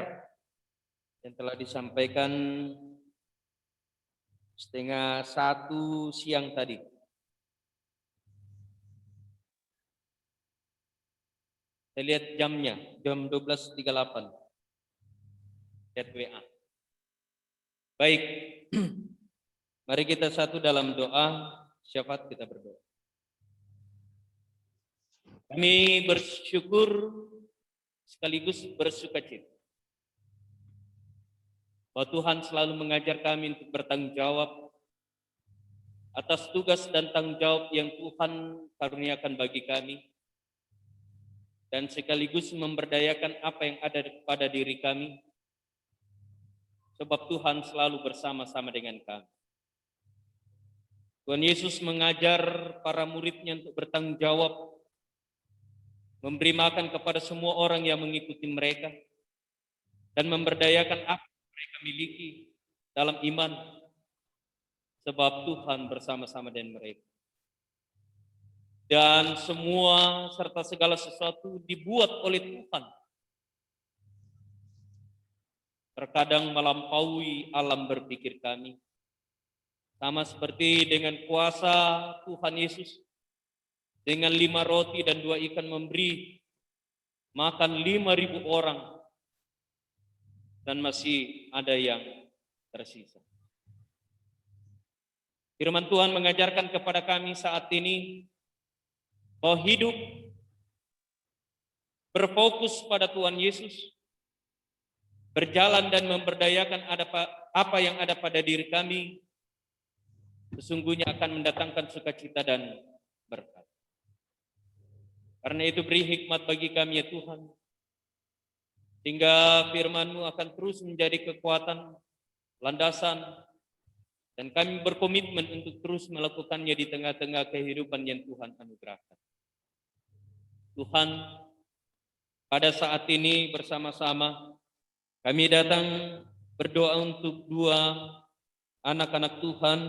yang telah disampaikan 12:30 siang tadi. Saya lihat jamnya, jam 12.38. Lihat WA. Baik, mari kita satu dalam doa, syafaat kita berdoa. Kami bersyukur sekaligus bersukacita bahwa Tuhan selalu mengajar kami untuk bertanggung jawab atas tugas dan tanggung jawab yang Tuhan karuniakan bagi kami, dan sekaligus memberdayakan apa yang ada pada diri kami, sebab Tuhan selalu bersama-sama dengan kami. Tuhan Yesus mengajar para murid-Nya untuk bertanggung jawab, memberi makan kepada semua orang yang mengikuti mereka, dan memberdayakan apa yang mereka miliki dalam iman, sebab Tuhan bersama-sama dengan mereka. Dan semua serta segala sesuatu dibuat oleh Tuhan, terkadang melampaui alam berpikir kami. Sama seperti dengan kuasa Tuhan Yesus, dengan 5 roti dan 2 ikan memberi makan 5.000 orang, dan masih ada yang tersisa. Firman Tuhan mengajarkan kepada kami saat ini bahwa hidup berfokus pada Tuhan Yesus, berjalan dan memberdayakan apa yang ada pada diri kami, sesungguhnya akan mendatangkan sukacita dan berkat. Karena itu beri hikmat bagi kami ya Tuhan, sehingga firman-Mu akan terus menjadi kekuatan, landasan, dan kami berkomitmen untuk terus melakukannya di tengah-tengah kehidupan yang Tuhan anugerahkan. Tuhan, pada saat ini bersama-sama kami datang berdoa untuk 2 anak-anak Tuhan,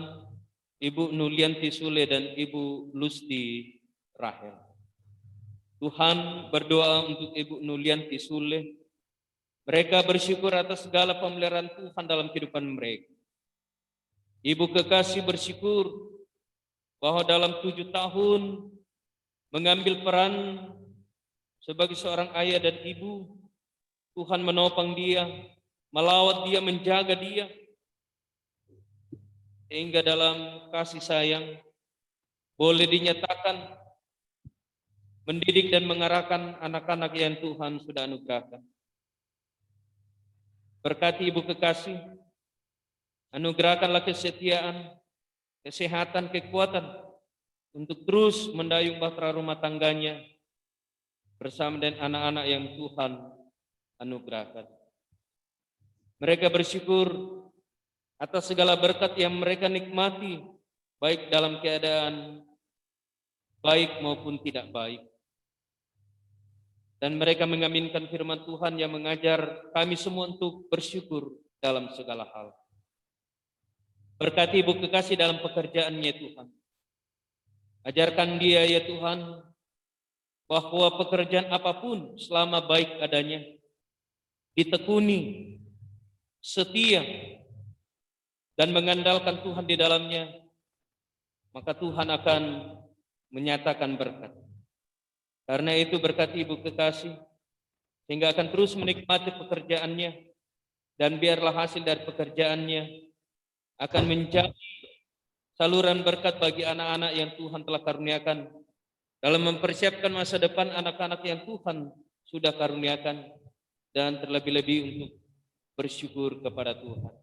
Ibu Nulianti Sule dan Ibu Lusti Rahel. Tuhan, berdoa untuk Ibu Nulianti Sule. Mereka bersyukur atas segala pemeliharaan Tuhan dalam kehidupan mereka. Ibu kekasih bersyukur bahwa dalam 7 tahun mengambil peran sebagai seorang ayah dan ibu, Tuhan menopang dia, melawat dia, menjaga dia, sehingga dalam kasih sayang boleh dinyatakan mendidik dan mengarahkan anak-anak yang Tuhan sudah anugerahkan. Berkati ibu kekasih, anugerahkanlah kesetiaan, kesehatan, kekuatan untuk terus mendayung bahtera rumah tangganya bersama dengan anak-anak yang Tuhan anugerahkan. Mereka bersyukur atas segala berkat yang mereka nikmati, baik dalam keadaan baik maupun tidak baik. Dan mereka mengaminkan firman Tuhan yang mengajar kami semua untuk bersyukur dalam segala hal. Berkati ibu kekasih dalam pekerjaannya Tuhan. Ajarkan dia ya Tuhan, bahwa pekerjaan apapun selama baik adanya, ditekuni, setia, dan mengandalkan Tuhan di dalamnya, maka Tuhan akan menyatakan berkat. Karena itu berkati ibu kekasih, sehingga akan terus menikmati pekerjaannya, dan biarlah hasil dari pekerjaannya akan menjadi saluran berkat bagi anak-anak yang Tuhan telah karuniakan dalam mempersiapkan masa depan anak-anak yang Tuhan sudah karuniakan, dan terlebih-lebih untuk bersyukur kepada Tuhan.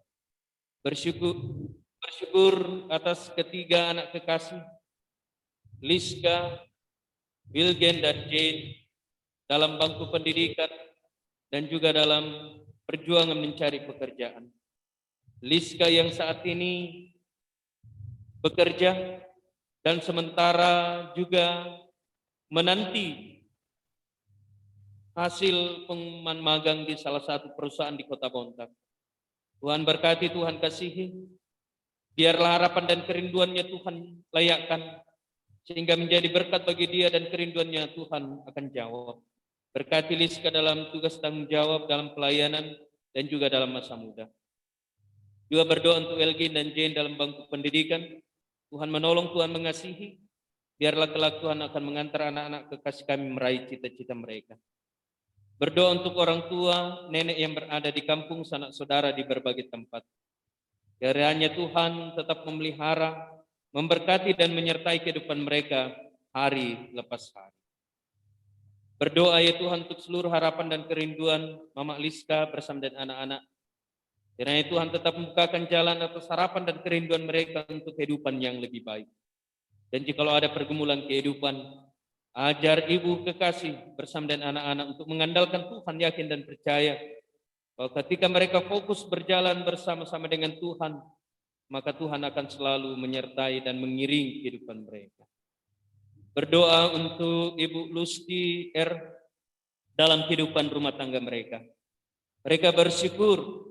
Bersyukur atas ketiga anak kekasih, Liska, Wilgen, dan Jane, dalam bangku pendidikan dan juga dalam perjuangan mencari pekerjaan. Liska yang saat ini bekerja dan sementara juga menanti hasil pengumuman magang di salah satu perusahaan di Kota Bontang. Tuhan berkati, Tuhan kasihi, biarlah harapan dan kerinduannya Tuhan layakkan, sehingga menjadi berkat bagi dia dan kerinduannya Tuhan akan jawab. Berkati Liska dalam tugas tanggung jawab dalam pelayanan dan juga dalam masa muda. Juga berdoa untuk Elgin dan Jane dalam bangku pendidikan. Tuhan menolong, Tuhan mengasihi. Biarlah kelak Tuhan akan mengantar anak-anak kekasih kami meraih cita-cita mereka. Berdoa untuk orang tua, nenek yang berada di kampung, sanak saudara di berbagai tempat. Kiranya Tuhan tetap memelihara, memberkati dan menyertai kehidupan mereka hari lepas hari. Berdoa ya Tuhan untuk seluruh harapan dan kerinduan Mama Liska bersama dan anak-anak. Kiranya Tuhan tetap membukakan jalan atas harapan dan kerinduan mereka untuk kehidupan yang lebih baik. Dan jikalau ada pergumulan kehidupan, ajar ibu kekasih bersama dan anak-anak untuk mengandalkan Tuhan, yakin dan percaya bahwa ketika mereka fokus berjalan bersama-sama dengan Tuhan, maka Tuhan akan selalu menyertai dan mengiringi kehidupan mereka. Berdoa untuk Ibu Lusti R dalam kehidupan rumah tangga mereka. Mereka bersyukur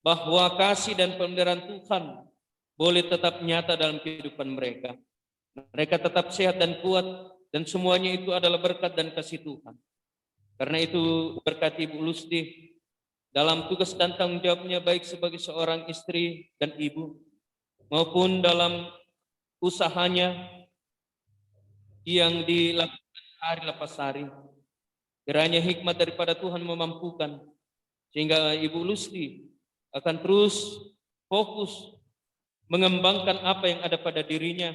bahwa kasih dan pemeliharaan Tuhan boleh tetap nyata dalam kehidupan mereka. Mereka tetap sehat dan kuat, dan semuanya itu adalah berkat dan kasih Tuhan. Karena itu berkati Ibu Lusti dalam tugas dan tanggung jawabnya, baik sebagai seorang istri dan ibu, maupun dalam usahanya yang dilakukan hari lepas hari. Kiranya hikmat daripada Tuhan memampukan, sehingga Ibu Lusti akan terus fokus mengembangkan apa yang ada pada dirinya,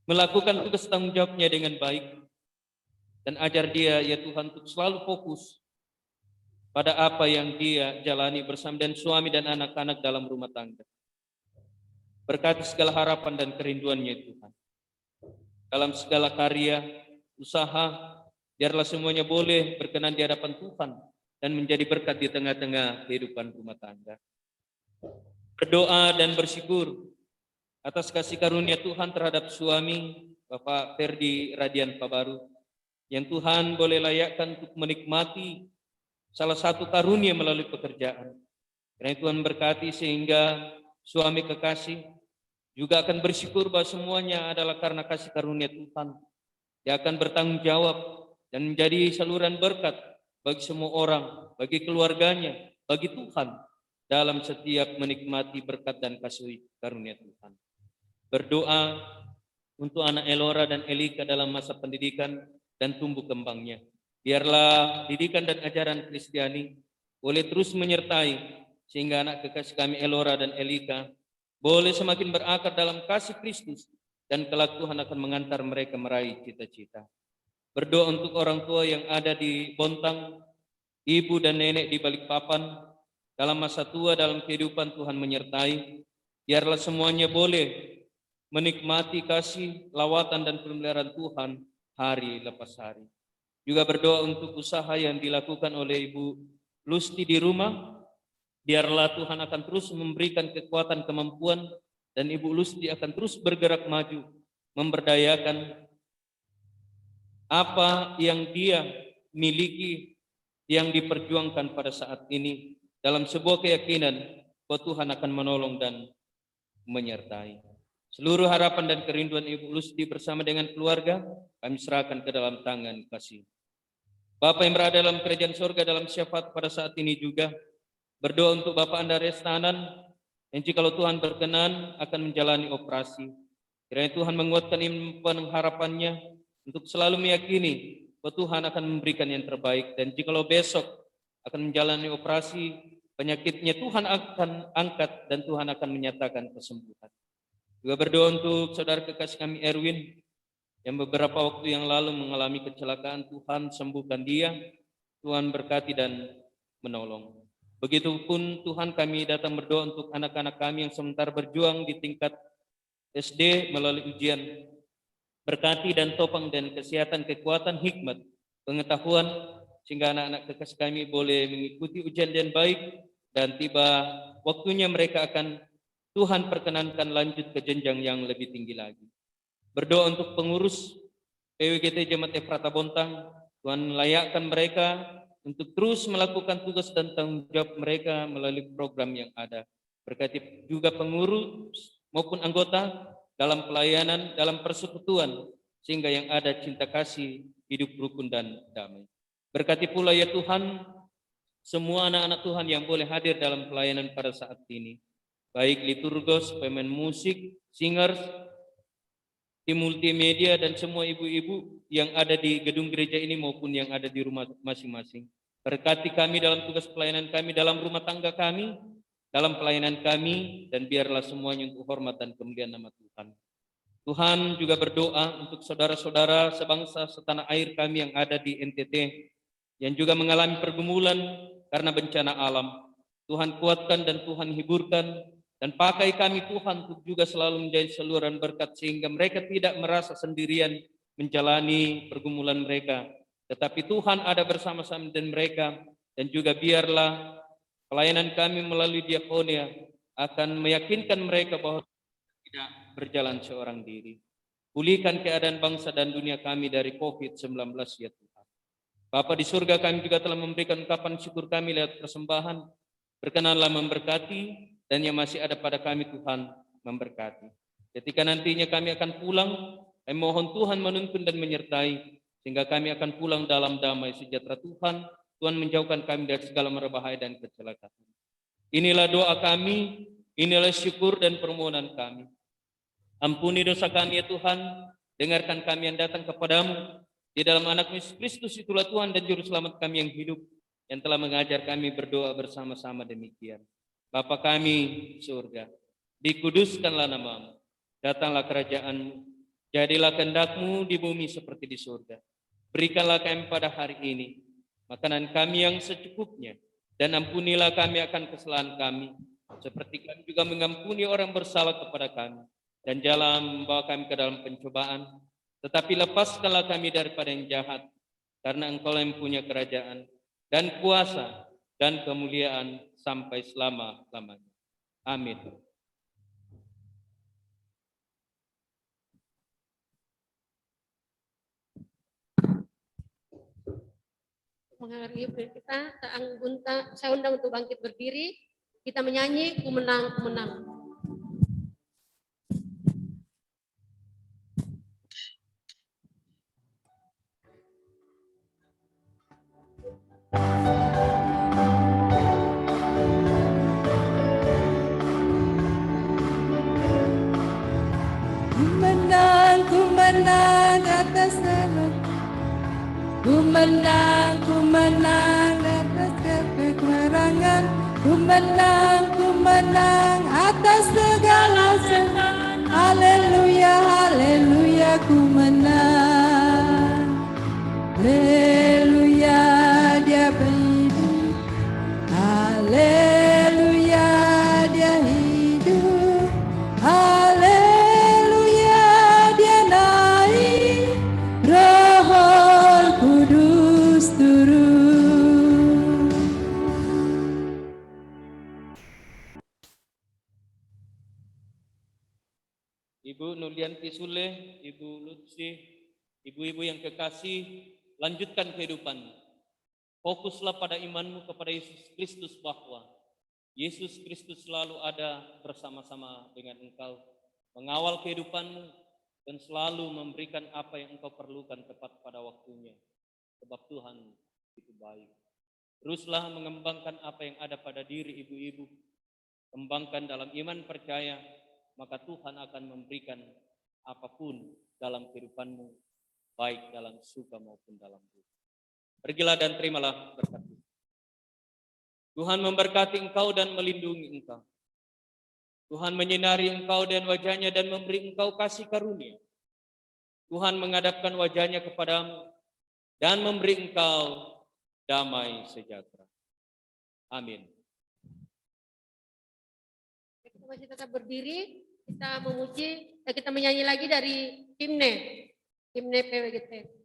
melakukan tugas tanggung jawabnya dengan baik, dan ajar dia ya Tuhan untuk selalu fokus pada apa yang dia jalani bersama dan suami dan anak-anak dalam rumah tangga. Berkati segala harapan dan kerinduannya Tuhan. Dalam segala karya, usaha, biarlah semuanya boleh berkenan di hadapan Tuhan dan menjadi berkat di tengah-tengah kehidupan rumah tangga. Berdoa dan bersyukur atas kasih karunia Tuhan terhadap suami Bapak Ferdi Radian Pabaru, yang Tuhan boleh layakkan untuk menikmati salah satu karunia melalui pekerjaan. Karena Tuhan berkati sehingga suami kekasih juga akan bersyukur bahwa semuanya adalah karena kasih karunia Tuhan. Dia akan bertanggung jawab dan menjadi saluran berkat bagi semua orang, bagi keluarganya, bagi Tuhan dalam setiap menikmati berkat dan kasih karunia Tuhan. Berdoa untuk anak Elora dan Elika dalam masa pendidikan dan tumbuh kembangnya. Biarlah didikan dan ajaran Kristiani boleh terus menyertai, sehingga anak kekasih kami Elora dan Elika boleh semakin berakar dalam kasih Kristus, dan kelak Tuhan akan mengantar mereka meraih cita-cita. Berdoa untuk orang tua yang ada di Bontang, ibu dan nenek di Balikpapan, dalam masa tua dalam kehidupan Tuhan menyertai. Biarlah semuanya boleh menikmati kasih, lawatan dan pemeliharaan Tuhan hari lepas hari. Juga berdoa untuk usaha yang dilakukan oleh Ibu Lusti di rumah. Biarlah Tuhan akan terus memberikan kekuatan, kemampuan, dan Ibu Lusti akan terus bergerak maju, memberdayakan apa yang dia miliki, yang diperjuangkan pada saat ini, dalam sebuah keyakinan bahwa Tuhan akan menolong dan menyertai. Seluruh harapan dan kerinduan Ibu Lusti bersama dengan keluarga kami serahkan ke dalam tangan kasih Bapa yang berada dalam kerajaan surga, dalam syafaat pada saat ini juga berdoa untuk Bapak Andares Tanan yang jikalau Tuhan berkenan akan menjalani operasi. Kiranya Tuhan menguatkan iman harapannya untuk selalu meyakini bahwa Tuhan akan memberikan yang terbaik, dan jikalau besok akan menjalani operasi, penyakitnya Tuhan akan angkat dan Tuhan akan menyatakan kesembuhan. Juga berdoa untuk saudara kekasih kami Erwin yang beberapa waktu yang lalu mengalami kecelakaan. Tuhan sembuhkan dia, Tuhan berkati dan menolong. Begitupun Tuhan, kami datang berdoa untuk anak-anak kami yang sementara berjuang di tingkat SD melalui ujian. Berkati dan topang dan kesehatan, kekuatan, hikmat, pengetahuan, sehingga anak-anak kekasih kami boleh mengikuti ujian dengan baik, dan tiba waktunya mereka akan Tuhan perkenankan lanjut ke jenjang yang lebih tinggi lagi. Berdoa untuk pengurus PWGT Jemaat Efrata Bontang, Tuhan layakkan mereka untuk terus melakukan tugas dan tanggung jawab mereka melalui program yang ada. Berkati juga pengurus maupun anggota dalam pelayanan, dalam persekutuan, sehingga yang ada cinta kasih, hidup rukun dan damai. Berkati pula ya Tuhan, semua anak-anak Tuhan yang boleh hadir dalam pelayanan pada saat ini, baik liturgos, pemain musik, singers, tim multimedia, dan semua ibu-ibu yang ada di gedung gereja ini maupun yang ada di rumah masing-masing. Berkati kami dalam tugas pelayanan kami, dalam rumah tangga kami, dalam pelayanan kami, dan biarlah semuanya untuk hormat dan kemuliaan nama Tuhan. Tuhan juga berdoa untuk saudara-saudara sebangsa setanah air kami yang ada di NTT, yang juga mengalami pergumulan karena bencana alam. Tuhan kuatkan dan Tuhan hiburkan, dan pakai kami Tuhan untuk juga selalu menjadi saluran berkat, sehingga mereka tidak merasa sendirian menjalani pergumulan mereka, tetapi Tuhan ada bersama-sama dengan mereka. Dan juga biarlah pelayanan kami melalui diakonia akan meyakinkan mereka bahwa tidak berjalan seorang diri. Pulihkan keadaan bangsa dan dunia kami dari COVID-19 ya Tuhan. Bapa di surga, kami juga telah memberikan ungkapan syukur kami lewat persembahan. Berkenanlah memberkati, dan yang masih ada pada kami Tuhan memberkati. Ketika nantinya kami akan pulang, kami mohon Tuhan menuntun dan menyertai, sehingga kami akan pulang dalam damai sejahtera Tuhan. Tuhan menjauhkan kami dari segala mara bahaya dan kecelakaan. Inilah doa kami, inilah syukur dan permohonan kami. Ampuni dosa kami ya Tuhan, dengarkan kami yang datang kepadamu. Di dalam anak Yesus Kristus itulah Tuhan dan Juru Selamat kami yang hidup, yang telah mengajar kami berdoa bersama-sama demikian. Bapa kami di surga, dikuduskanlah namamu, datanglah kerajaanmu, jadilah kehendak-Mu di bumi seperti di surga. Berikanlah kami pada hari ini makanan kami yang secukupnya, dan ampunilah kami akan kesalahan kami, seperti kami juga mengampuni orang bersalah kepada kami. Dan jangan membawa kami ke dalam pencobaan, tetapi lepaskanlah kami daripada yang jahat, karena Engkau yang punya kerajaan dan kuasa dan kemuliaan sampai selama-lamanya. Amin. Mengakhiri kita, saya undang untuk bangkit berdiri. Kita menyanyi Ku Menang, Ku Menang. Ku menang atas segala. Ku menang atas kekurangan. Ku menang atas segala serangan. Haleluya, haleluya, ku menang. Haleluya, Dia hidup. Haleluya, Dia hidup. Haleluya, Dia naik. Roh Kudus turun. Ibu Nulianti Sule, Ibu Lutsi, ibu-ibu yang kekasih, lanjutkan kehidupanmu. Fokuslah pada imanmu kepada Yesus Kristus, bahwa Yesus Kristus selalu ada bersama-sama dengan engkau, mengawal kehidupanmu, dan selalu memberikan apa yang engkau perlukan tepat pada waktunya. Sebab Tuhan itu baik. Teruslah mengembangkan apa yang ada pada diri ibu-ibu. Kembangkan dalam iman percaya, maka Tuhan akan memberikan apapun dalam kehidupanmu, baik dalam suka maupun dalam duka. Pergilah dan terimalah berkat Tuhan. Tuhan memberkati engkau dan melindungi engkau. Tuhan menyinari engkau dan wajahnya dan memberi engkau kasih karunia. Tuhan menghadapkan wajahnya kepadamu dan memberi engkau damai sejahtera. Amin. Kita masih tetap berdiri, kita memuji, kita menyanyi lagi dari himne PWGT.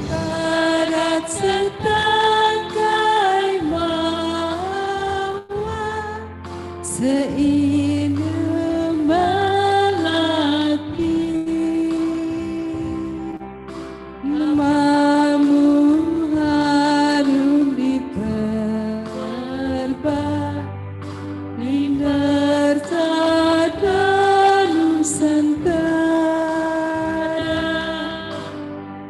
Barat setangkai mawar seindah melati, namamu harum diperbah Ninggarta Nusantara.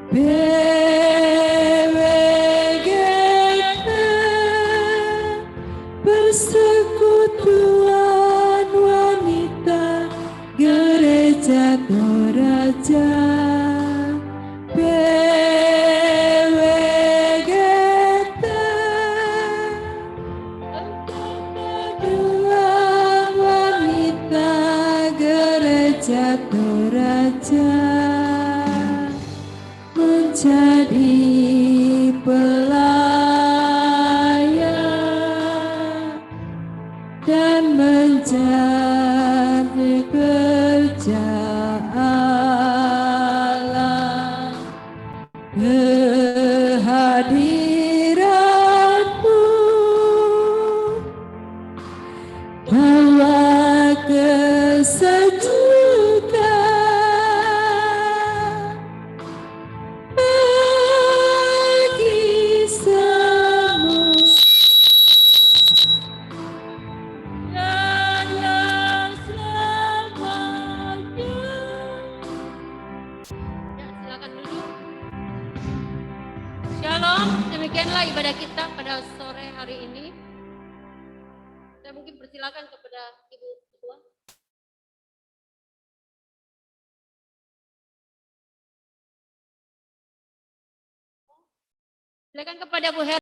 PWGT Persekutuan Wanita Gereja Toraja. PWGT Persekutuan Wanita Gereja Toraja menjadi pelayan dan menjadi kerja Allah. Kehadiranmu bawa kesejukan bagi semua dan yang selamanya. Ya, silakan dulu. Shalom, demikianlah ibadah kita pada sore hari ini. Saya mungkin persilakan kepada Ibu Ketua. Silakan kepada Bu Her.